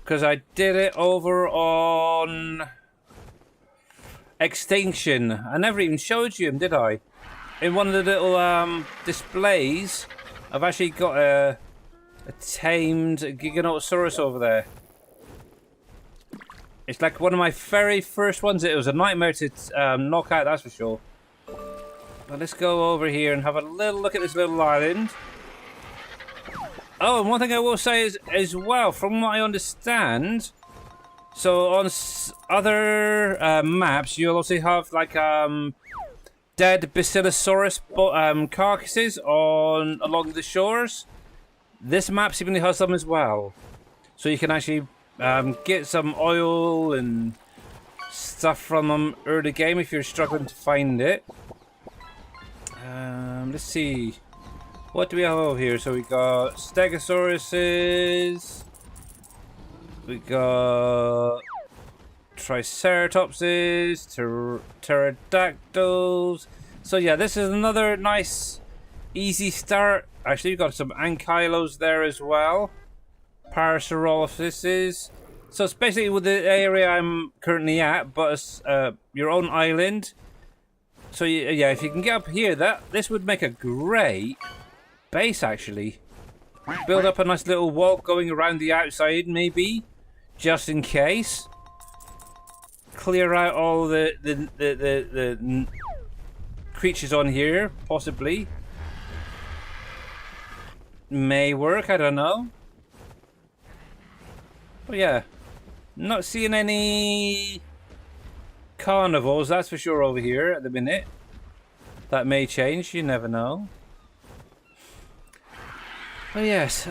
[SPEAKER 1] Because I did it over on Extinction. I never even showed you him, did I? In one of the little displays, I've actually got a tamed Giganotosaurus over there. It's like one of my very first ones. It was a nightmare to knock out, that's for sure. But let's go over here and have a little look at this little island. Oh, and one thing I will say is, as well, from what I understand, so on other maps, you'll also have like dead Basilosaurus carcasses along the shores. This map seemingly has some as well, so you can actually get some oil and stuff from them early game if you're struggling to find it. Let's see. What do we have over here? So we got Stegosauruses. We got Triceratopses, Pterodactyls. So yeah, this is another nice, easy start. Actually, we've got some Ankylos there as well. Parasaurolophuses. So it's basically with the area I'm currently at, but it's your own island. So yeah, if you can get up here, this would make a great base actually. Build up a nice little wall going around the outside, maybe, just in case. Clear out all the creatures on here, possibly. May work, I don't know. But yeah, not seeing any carnivores, that's for sure, over here at the minute. That may change, you never know. Oh yes,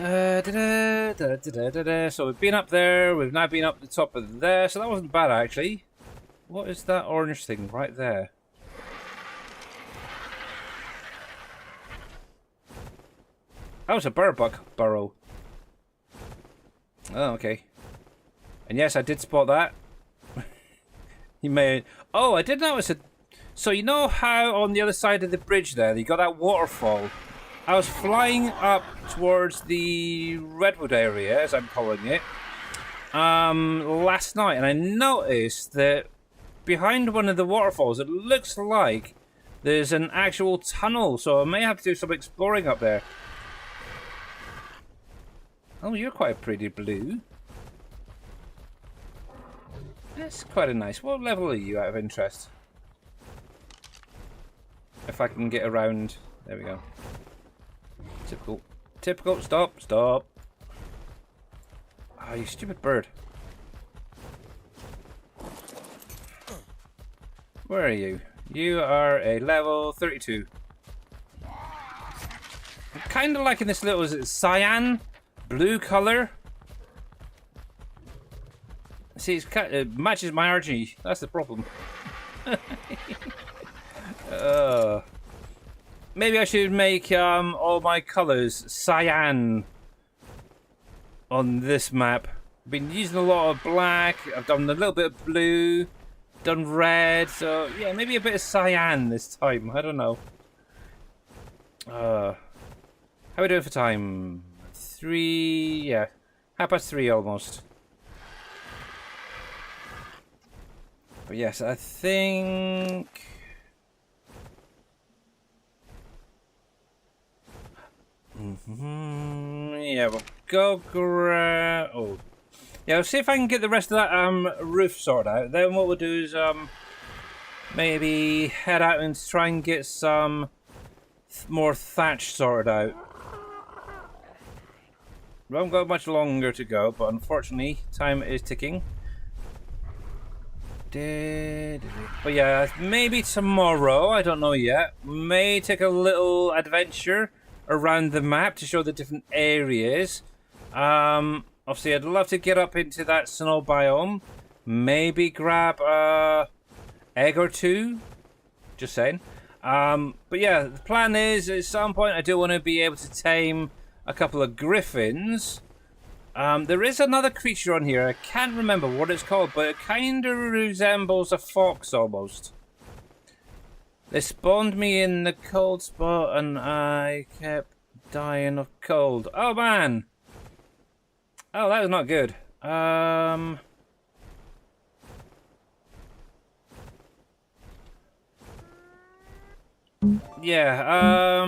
[SPEAKER 1] so we've been up there, we've now been up the top of there, so that wasn't bad actually. What is that orange thing right there? Oh, it's a burbuck burrow. Oh, okay. And yes, I did spot that. You may... Oh, I did notice it. So you know how on the other side of the bridge there, you got that waterfall? I was flying up towards the redwood area, as I'm calling it, last night, and I noticed that behind one of the waterfalls, it looks like there's an actual tunnel, so I may have to do some exploring up there. Oh, you're quite pretty blue. That's quite a nice... What level are you, out of interest? If I can get around... There we go. Typical. Typical. Stop. Stop. Oh, you stupid bird. Where are you? You are a level 32. I'm kind of liking this little... Is it cyan? Blue color? See, it matches my RG. That's the problem. Maybe I should make all my colors cyan on this map. I've been using a lot of black. I've done a little bit of blue, done red. So yeah, maybe a bit of cyan this time. I don't know. How are we doing for time? 3. Yeah, 3:30 almost. But yes, I think... Yeah, we'll go grab... Oh. Yeah, we'll see if I can get the rest of that roof sorted out. Then what we'll do is maybe head out and try and get some more thatch sorted out. We haven't got much longer to go, but unfortunately, time is ticking. But yeah, maybe tomorrow, I don't know yet, may take a little adventure around the map to show the different areas. Obviously, I'd love to get up into that snow biome. Maybe grab a egg or two. Just saying. But yeah, the plan is at some point I do want to be able to tame a couple of griffins. There is another creature on here. I can't remember what it's called, but it kind of resembles a fox almost. They spawned me in the cold spot and I kept dying of cold. Oh man! Oh, that was not good. Yeah,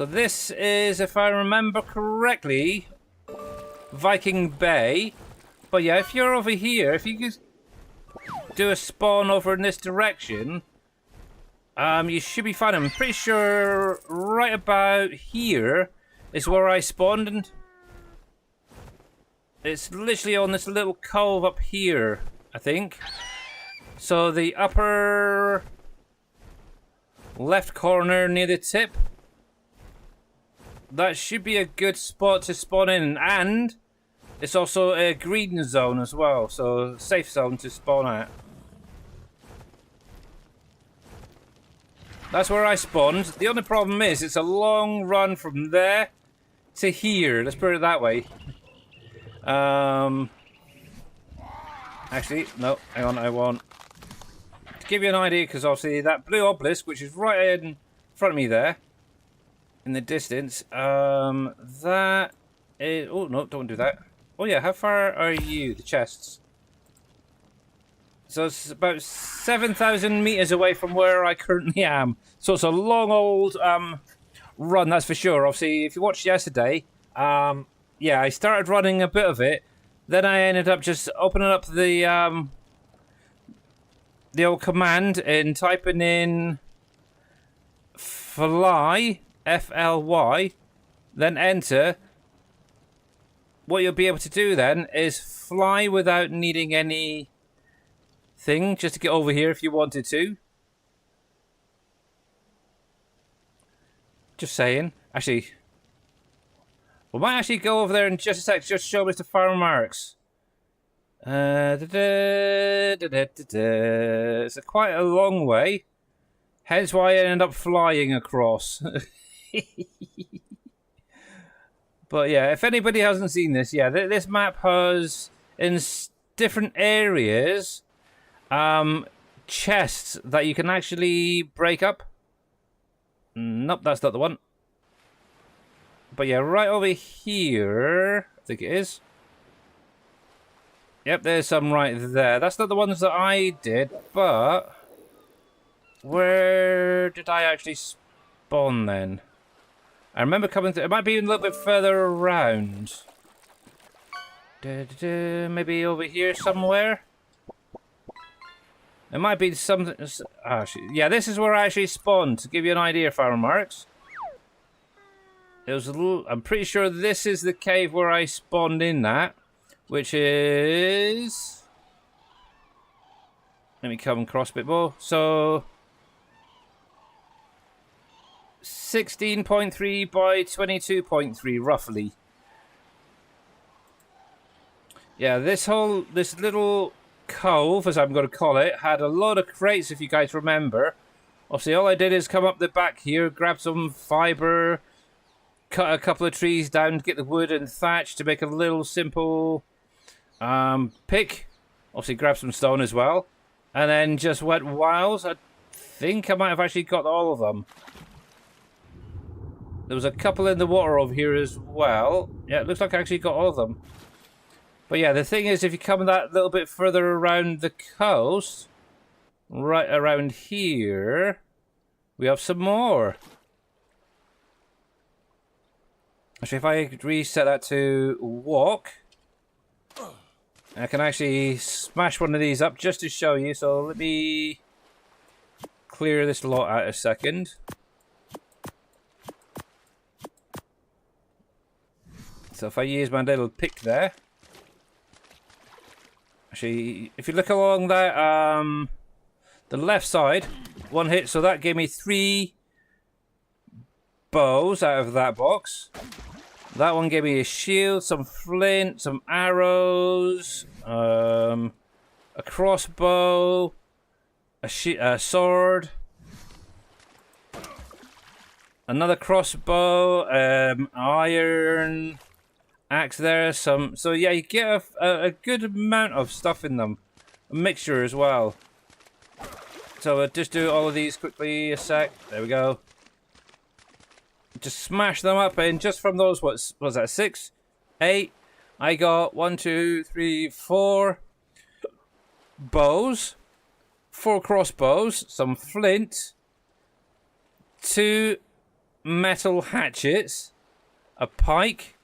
[SPEAKER 1] So this is, if I remember correctly, Viking Bay. But yeah, if you're over here, if you just do a spawn over in this direction, you should be fine. I'm pretty sure right about here is where I spawned, and it's literally on this little cove up here, I think. So the upper left corner near the tip, that should be a good spot to spawn in, and it's also a green zone as well, so safe zone to spawn at. That's where I spawned. The only problem is it's a long run from there to here. Let's put it that way. Actually, no, hang on, I won't. To give you an idea, because obviously that blue obelisk, which is right in front of me there, in the distance, that is... Oh, no, don't do that. Oh yeah, how far are you, the chests? So it's about 7,000 meters away from where I currently am. So it's a long old run, that's for sure. Obviously, if you watched yesterday, yeah, I started running a bit of it. Then I ended up just opening up the old command and typing in fly, F-L-Y, then enter. What you'll be able to do then is fly without needing any thing, just to get over here if you wanted to. Just saying. Actually, we might actually go over there in just a sec, just show Mr. Farmer Marks. It's quite a long way, hence why I ended up flying across. But yeah, if anybody hasn't seen this, yeah, this map has in different areas chests that you can actually break up. Nope, that's not the one. But yeah, right over here, I think it is. Yep, there's some right there. That's not the ones that I did, but where did I actually spawn then? I remember coming through. It might be a little bit further around. Maybe over here somewhere. It might be something. Yeah, this is where I actually spawned. To give you an idea, Farmer Marks. It was a little. I'm pretty sure this is the cave where I spawned in that, which is. Let me come across a bit more. So. 16.3 by 22.3 roughly. Yeah, this little cove, as I'm going to call it, had a lot of crates, if you guys remember. Obviously, all I did is come up the back here, grab some fiber, cut a couple of trees down to get the wood and thatch to make a little simple pick. Obviously, grab some stone as well, and then just went wild. I think I might have actually got all of them. There was a couple in the water over here as well. Yeah, it looks like I actually got all of them. But yeah, the thing is, if you come that little bit further around the coast, right around here, we have some more. Actually, if I reset that to walk, I can actually smash one of these up just to show you. So let me clear this lot out a second. So if I use my little pick there, actually, if you look along that, the left side, one hit, so that gave me 3 bows out of that box. That one gave me a shield, some flint, some arrows, a crossbow, a sword, another crossbow, iron axe there, so yeah, you get a good amount of stuff in them, a mixture as well. So just do all of these quickly a sec. There we go. Just smash them up, and just from those, what was that, 6, 8? I got 1, 2, 3, 4 bows, 4 crossbows, some flint, 2 metal hatchets, a pike.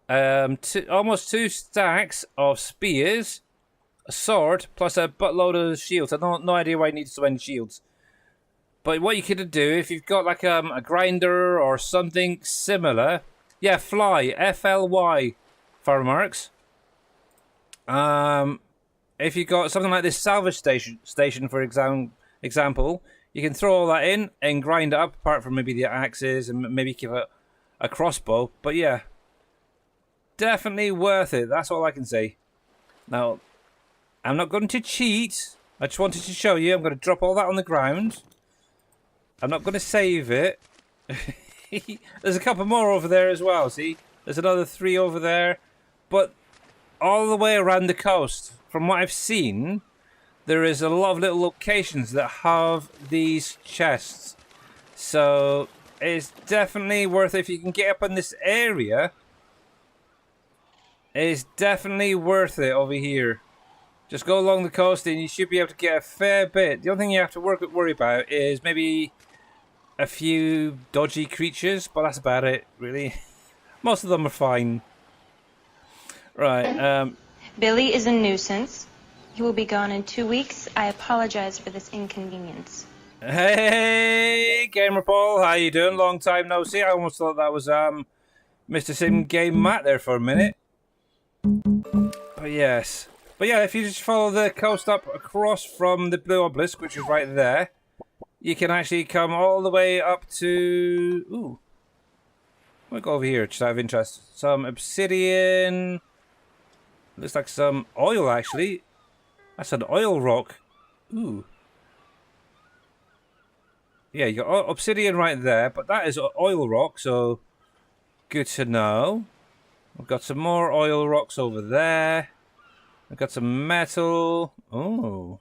[SPEAKER 1] Almost 2 stacks of spears, a sword plus a buttload of shields. I don't no idea why I need so many shields. But what you could do if you've got like a grinder or something similar, yeah, fly FLY, fire marks. If you've got something like this salvage station for example, you can throw all that in and grind it up. Apart from maybe the axes and maybe give it a crossbow, but yeah, definitely worth it. That's all I can say. Now, I'm not going to cheat. I just wanted to show you. I'm going to drop all that on the ground. I'm not going to save it. There's a couple more over there as well, see? There's another 3 over there. But all the way around the coast, from what I've seen, there is a lot of little locations that have these chests. So it's definitely worth it if you can get up in this area. It's definitely worth it over here. Just go along the coast and you should be able to get a fair bit. The only thing you have to worry about is maybe a few dodgy creatures, but that's about it, really. Most of them are fine. Right,
[SPEAKER 2] Billy is a nuisance. He will be gone in 2 weeks. I apologize for this inconvenience.
[SPEAKER 1] Hey, Gamer Paul, how you doing? Long time no see. I almost thought that was Mr. Sim Game Matt there for a minute. But yes. But yeah, if you just follow the coast up across from the Blue Obelisk, which is right there, you can actually come all the way up to... Ooh. We'll go over here, just out of interest. Some obsidian. Looks like some oil, actually. That's an oil rock. Ooh. Yeah, you got obsidian right there, but that is oil rock, so good to know. We've got some more oil rocks over there. We've got some metal. Oh.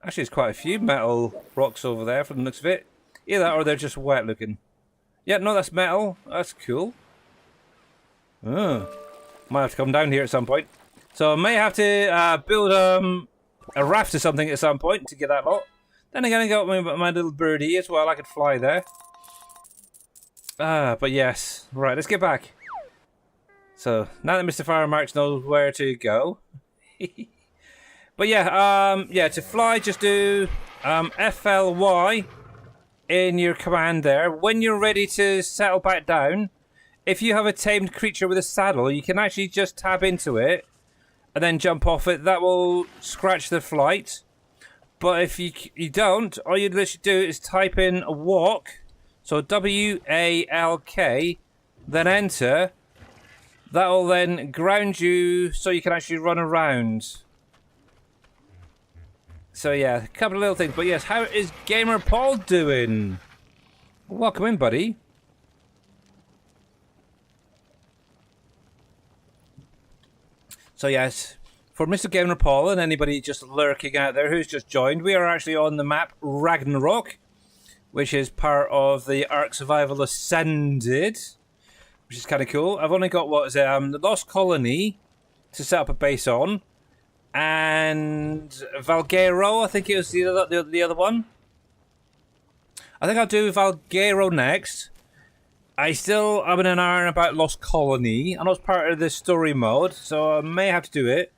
[SPEAKER 1] Actually, there's quite a few metal rocks over there from the looks of it. Either that or they're just wet looking. Yeah, no, that's metal. That's cool. Oh. Might have to come down here at some point. So I may have to build a raft or something at some point to get that lot. Then I'm going to go with my little birdie as well. I could fly there. But yes. Right, let's get back. So, now that Mr. Firemarks knows where to go. But yeah, yeah, to fly, just do FLY in your command there. When you're ready to settle back down, if you have a tamed creature with a saddle, you can actually just tab into it and then jump off it. That will scratch the flight. But if you don't, all you literally do is type in walk, so W-A-L-K, then enter. That will then ground you so you can actually run around. So yeah, a couple of little things. But yes, how is Gamer Paul doing? Welcome in, buddy. So yes, for Mr. Gamer Paul and anybody just lurking out there who's just joined, we are actually on the map Ragnarok, which is part of the Ark Survival Ascended, which is kind of cool. I've only got, what is it, the Lost Colony to set up a base on, and Valguero, I think it was the other one. I think I'll do Valguero next. I'm in an iron about Lost Colony. I know it's part of the story mode, so I may have to do it.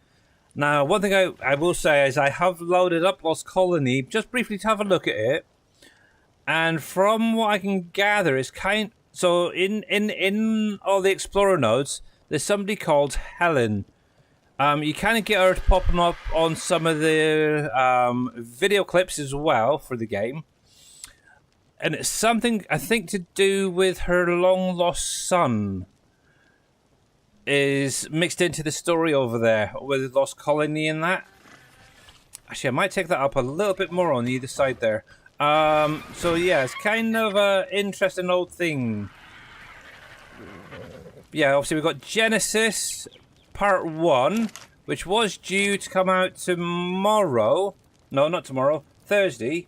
[SPEAKER 1] Now, one thing I will say is I have loaded up Lost Colony just briefly to have a look at it. And from what I can gather, it's so in all the Explorer nodes, there's somebody called Helen. You kind of get her to popping up on some of the video clips as well for the game. And it's something, I think, to do with her long-lost son is mixed into the story over there with Lost Colony and that. Actually, I might take that up a little bit more on either side there. So yeah, it's kind of an interesting old thing. Yeah, obviously we've got Genesis Part 1, which was due to come out tomorrow. No, not tomorrow. Thursday.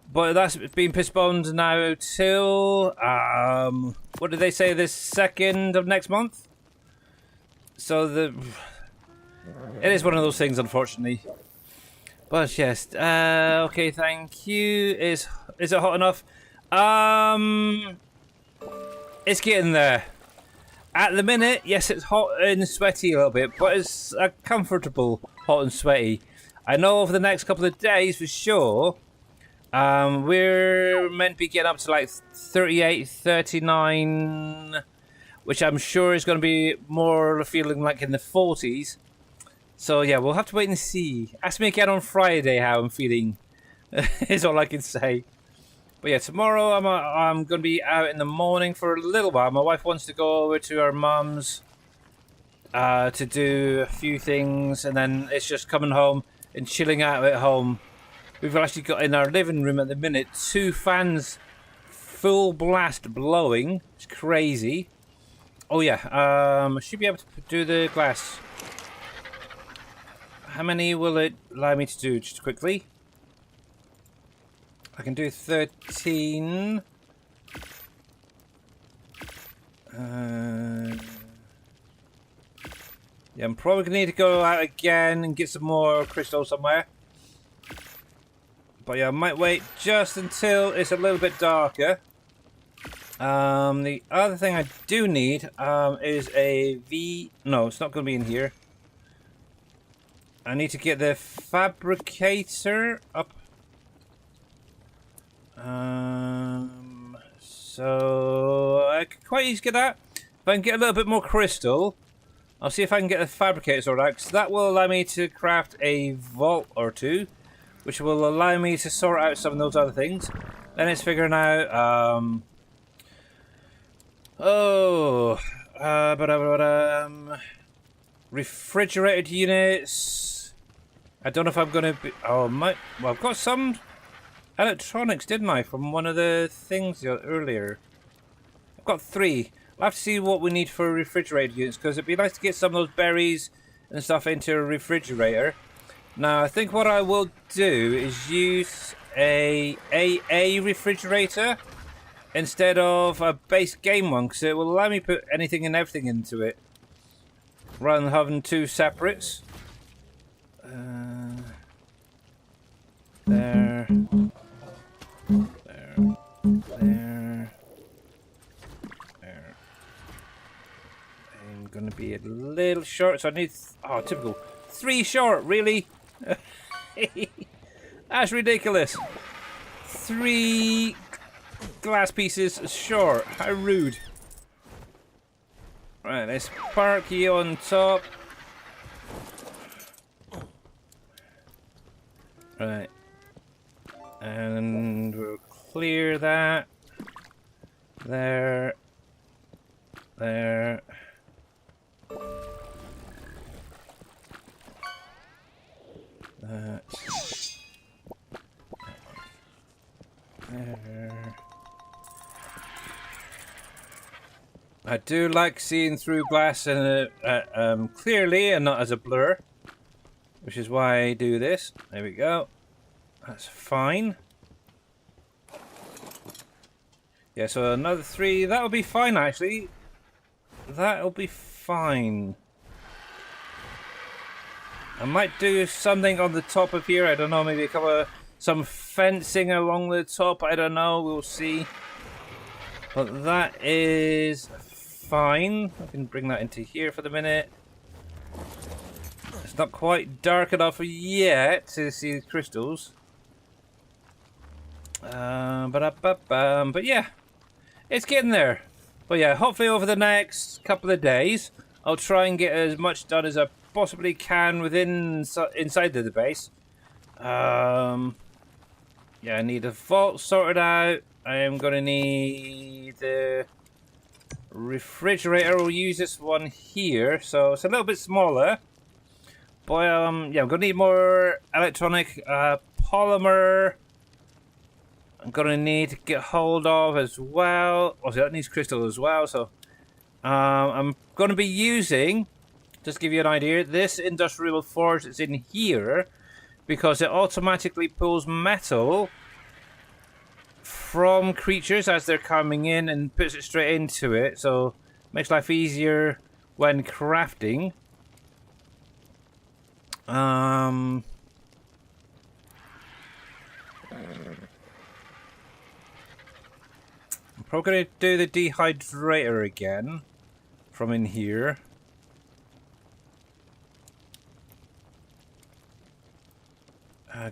[SPEAKER 1] But that's been postponed now till, what did they say, the 2nd of next month? So it is one of those things, unfortunately. But yes, okay, thank you. Is it hot enough? It's getting there. At the minute, yes, it's hot and sweaty a little bit, but it's a comfortable hot and sweaty. I know over the next couple of days for sure, we're meant to be getting up to like 38, 39, which I'm sure is going to be more feeling like in the 40s. So yeah, we'll have to wait and see. Ask me again on Friday how I'm feeling, is all I can say. But yeah, tomorrow I'm going to be out in the morning for a little while. My wife wants to go over to her mum's to do a few things, and then it's just coming home and chilling out at home. We've actually got in our living room at the minute 2 fans full blast blowing. It's crazy. Oh yeah, I should be able to do the glass. How many will it allow me to do just quickly? I can do 13. Yeah, I'm probably going to need to go out again and get some more crystal somewhere. But yeah, I might wait just until it's a little bit darker. The other thing I do need is a V... No, it's not going to be in here. I need to get the fabricator up. So I could quite easily get that. If I can get a little bit more crystal, I'll see if I can get the fabricator sorted out, because that will allow me to craft a vault or two, which will allow me to sort out some of those other things. Then it's figuring out, refrigerated units. I don't know if I'm going to be... Oh, well, I've got some electronics, didn't I, from one of the things earlier. I've got 3. I'll have to see what we need for refrigerated units, because it'd be nice to get some of those berries and stuff into a refrigerator. Now, I think what I will do is use a AA refrigerator instead of a base game one, because it will allow me to put anything and everything into it, rather than having 2 separates. There. I'm gonna be a little short, so I need... Oh, typical. 3 short, really? That's ridiculous. 3 glass pieces short. How rude. Right, let's park you on top. Right. And we'll clear that. There. There. That. There. I do like seeing through glass and clearly and not as a blur, which is why I do this. There we go. That's fine. Yeah, so another 3. That'll be fine, actually. That'll be fine. I might do something on the top of here. I don't know, maybe some fencing along the top. I don't know. We'll see. But that is fine. I can bring that into here for the minute. It's not quite dark enough yet to see the crystals. But yeah, it's getting there. But yeah, hopefully over the next couple of days, I'll try and get as much done as I possibly can inside of the base. Yeah, I need a vault sorted out. I am going to need the refrigerator. We'll use this one here, so it's a little bit smaller. But yeah, I'm going to need more electronic polymer. I'm going to need to get hold of as well. Also, that needs crystal as well. So I'm going to be using, just to give you an idea, this industrial forge that's in here, because it automatically pulls metal from creatures as they're coming in and puts it straight into it. So makes life easier when crafting. I'm probably going to do the dehydrator again from in here.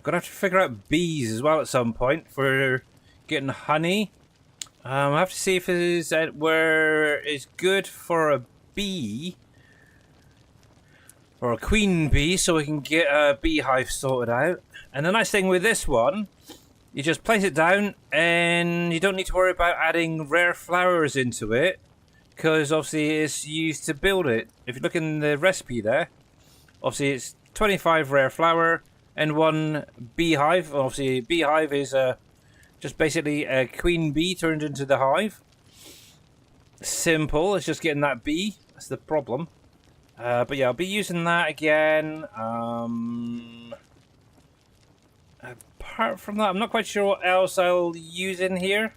[SPEAKER 1] Gonna have to figure out bees as well at some point for getting honey. I have to see if there's where it's good for a bee or a queen bee, so we can get a beehive sorted out. And the nice thing with this one, you just place it down, and you don't need to worry about adding rare flowers into it, because obviously it's used to build it. If you look in the recipe there, obviously it's 25 rare flower and 1 beehive. Obviously, a beehive is just basically a queen bee turned into the hive. Simple. It's just getting that bee. That's the problem. But yeah, I'll be using that again. Apart from that, I'm not quite sure what else I'll use in here.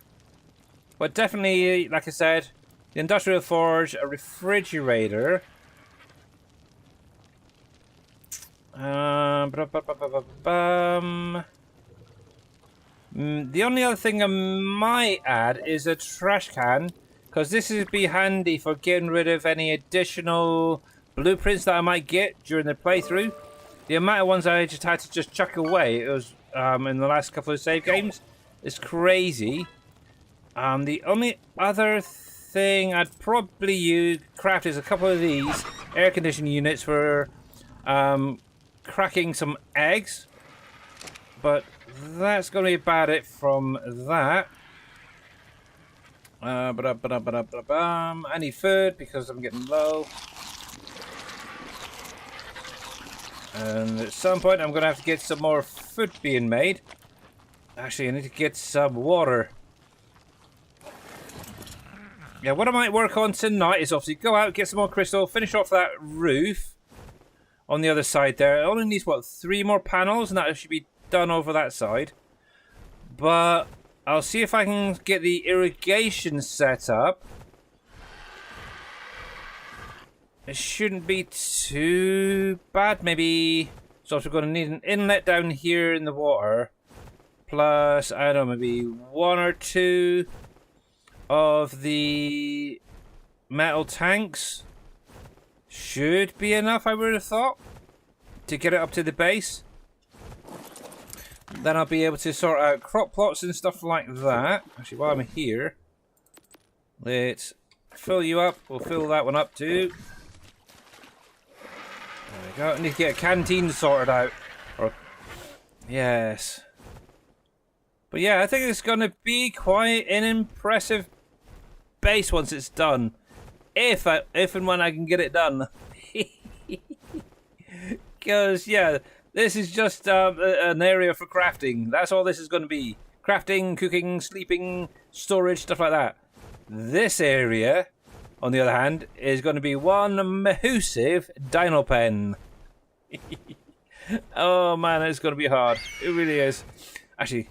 [SPEAKER 1] But definitely, like I said, the industrial forge, a refrigerator. The only other thing I might add is a trash can, because this would be handy for getting rid of any additional blueprints that I might get during the playthrough. The amount of ones I just had to chuck away, it was in the last couple of save games, is crazy. The only other thing I'd probably craft is a couple of these air conditioning units for cracking some eggs, but that's going to be about it from that. I need food because I'm getting low, and at some point I'm going to have to get some more food being made. Actually, I need to get some water. Yeah, what I might work on tonight is obviously go out, get some more crystal, finish off that roof on the other side there. It only needs, what, 3 more panels, and that should be done over that side. But I'll see if I can get the irrigation set up. It shouldn't be too bad. Maybe, so we're going to need an inlet down here in the water. Plus, I don't know, maybe 1 or 2 of the metal tanks. Should be enough, I would have thought, to get it up to the base. Then I'll be able to sort out crop plots and stuff like that. Actually, while I'm here, let's fill you up. We'll fill that one up too. There we go. I need to get a canteen sorted out. Yes. But yeah, I think it's going to be quite an impressive base once it's done. If and when I can get it done. Because, yeah, this is just an area for crafting. That's all this is going to be. Crafting, cooking, sleeping, storage, stuff like that. This area, on the other hand, is going to be one massive dino pen. Oh, man, it's going to be hard. It really is. Actually,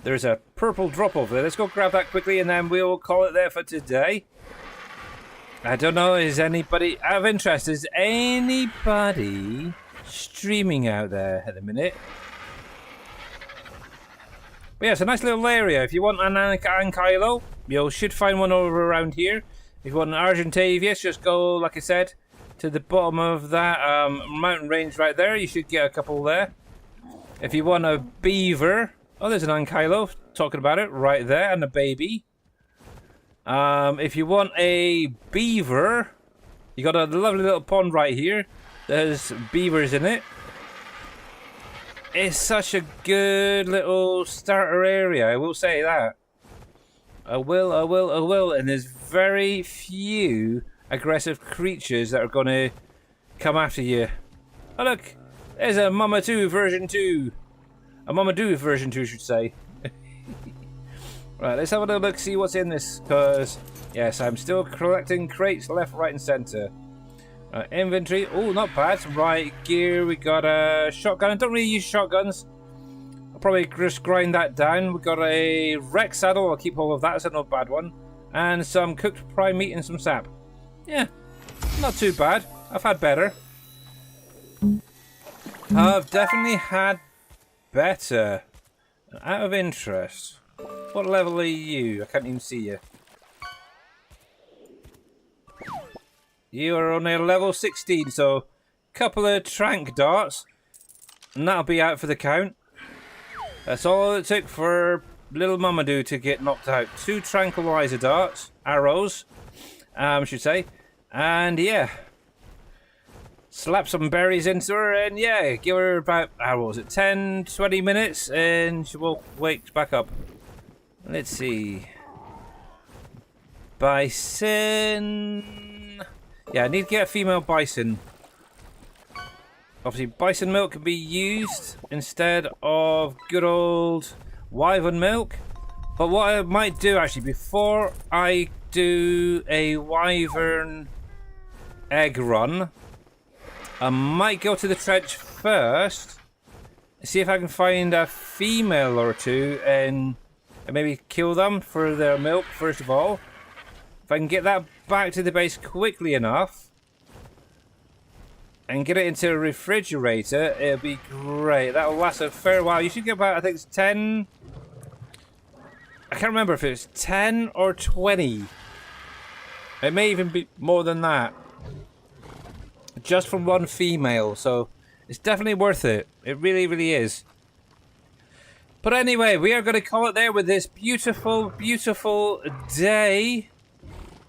[SPEAKER 1] there's a purple drop over there. Let's go grab that quickly, and then we'll call it there for today. I don't know, is anybody out of interest? Is anybody streaming out there at the minute? But yeah, it's a nice little area. If you want an Ankylo, you should find one over around here. If you want an Argentavius, just go, like I said, to the bottom of that mountain range right there. You should get a couple there. If you want a beaver, oh, there's an Ankylo, talking about it, right there, and a baby. If you want a beaver, you got a lovely little pond right here. There's beavers in it. It's such a good little starter area, I will say that. I will. And there's very few aggressive creatures that are going to come after you. Oh, look. There's a Mama 2 version 2. A Mama 2 version 2, should say. Right, let's have a little look, see what's in this, because, yes, I'm still collecting crates left, right, and centre. Inventory, oh, not bad. Some right gear, we got a shotgun. I don't really use shotguns. I'll probably just grind that down. We got a Rex saddle, I'll keep hold of that, it's not a bad one. And some cooked prime meat and some sap. Yeah, not too bad. I've had better. I've definitely had better. Out of interest. What level are you? I can't even see you. You are only level 16, so couple of trank darts, and that'll be out for the count. That's all it took for little Mamadou to get knocked out. 2 tranquilizer darts, arrows, I should say, and yeah, slap some berries into her, and yeah, give her about, how was it, 10-20 minutes, and she will wake back up. Let's see. Bison. Yeah, I need to get a female bison. Obviously, bison milk can be used instead of good old wyvern milk. But what I might do, actually, before I do a wyvern egg run, I might go to the trench first, see if I can find a female or two, and maybe kill them for their milk, first of all. If I can get that back to the base quickly enough, and get it into a refrigerator, it'll be great. That'll last a fair while. You should get about, I think it's 10... I can't remember if it's 10 or 20. It may even be more than that. Just from one female, so it's definitely worth it. It really, really is. But anyway, we are going to call it there with this beautiful, beautiful day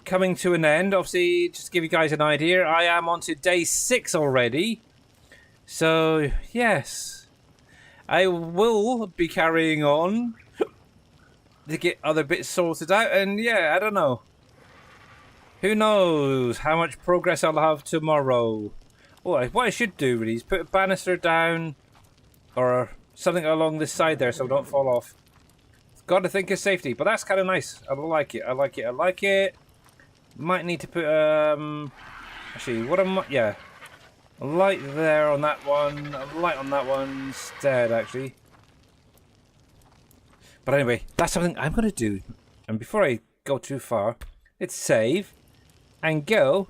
[SPEAKER 1] coming to an end. Obviously, just to give you guys an idea, I am on to day 6 already. So, yes. I will be carrying on to get other bits sorted out. And yeah, I don't know. Who knows how much progress I'll have tomorrow. Oh, what I should do really is put a banister down or something along this side there so I don't fall off. Got to think of safety, but that's kind of nice. I like it. I like it. I like it. Might need to put actually, what am I? Yeah, a light there on that one. A light on that one instead, actually. But anyway, that's something I'm gonna do. And before I go too far, let's save and go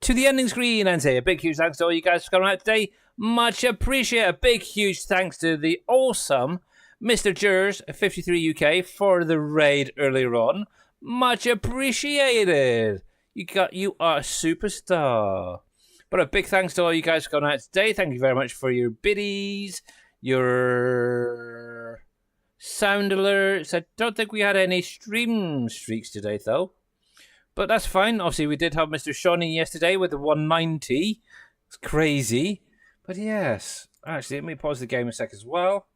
[SPEAKER 1] to the ending screen and say a big huge thanks to all you guys for coming out today. Much appreciated. A big huge thanks to the awesome Mr. Jers 53 UK for the raid earlier on. Much appreciated. You are a superstar. But a big thanks to all you guys for coming out today. Thank you very much for your biddies, your sound alerts. I don't think we had any stream streaks today though. But that's fine. Obviously, we did have Mr. Shawnee yesterday with the 190. It's crazy. But yes. Actually, let me pause the game a sec as well.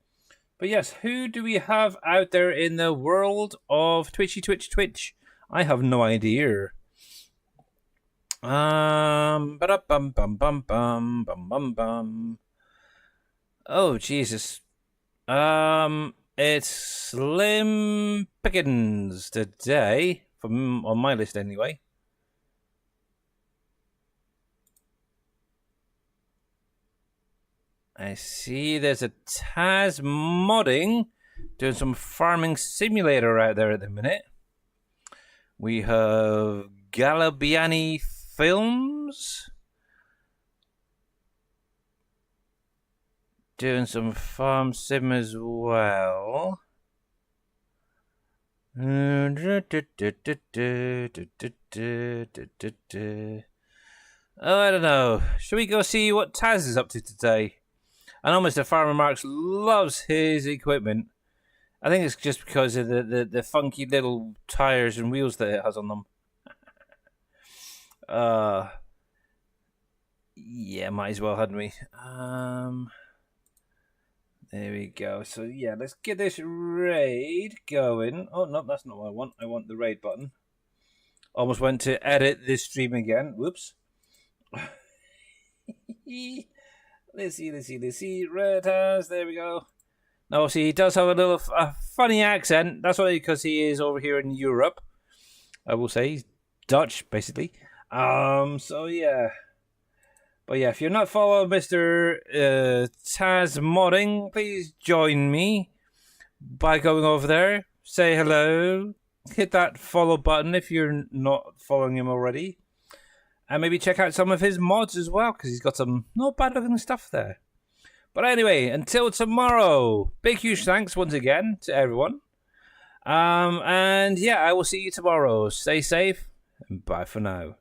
[SPEAKER 1] But yes, who do we have out there in the world of Twitch? I have no idea. Oh, Jesus. It's Slim Pickens today. On my list, anyway. I see there's a Taz modding doing some farming simulator out there at the minute. We have Galabiani Films doing some farm sim as well. Oh, I don't know. Should we go see what Taz is up to today? I know Mr. Farmer Marks loves his equipment. I think it's just because of the funky little tires and wheels that it has on them. Yeah, might as well, hadn't we? There we go. So yeah, let's get this raid going. Oh no, that's not what I want. I want the raid button. Almost went to edit this stream again. Whoops. Let's see. Red has. There we go. Now, see, he does have a funny accent. That's only because he is over here in Europe. I will say he's Dutch, basically. So yeah. But yeah, if you're not following Mr. Taz Modding, please join me by going over there. Say hello. Hit that follow button if you're not following him already. And maybe check out some of his mods as well, because he's got some not bad looking stuff there. But anyway, until tomorrow, big huge thanks once again to everyone. And yeah, I will see you tomorrow. Stay safe, and bye for now.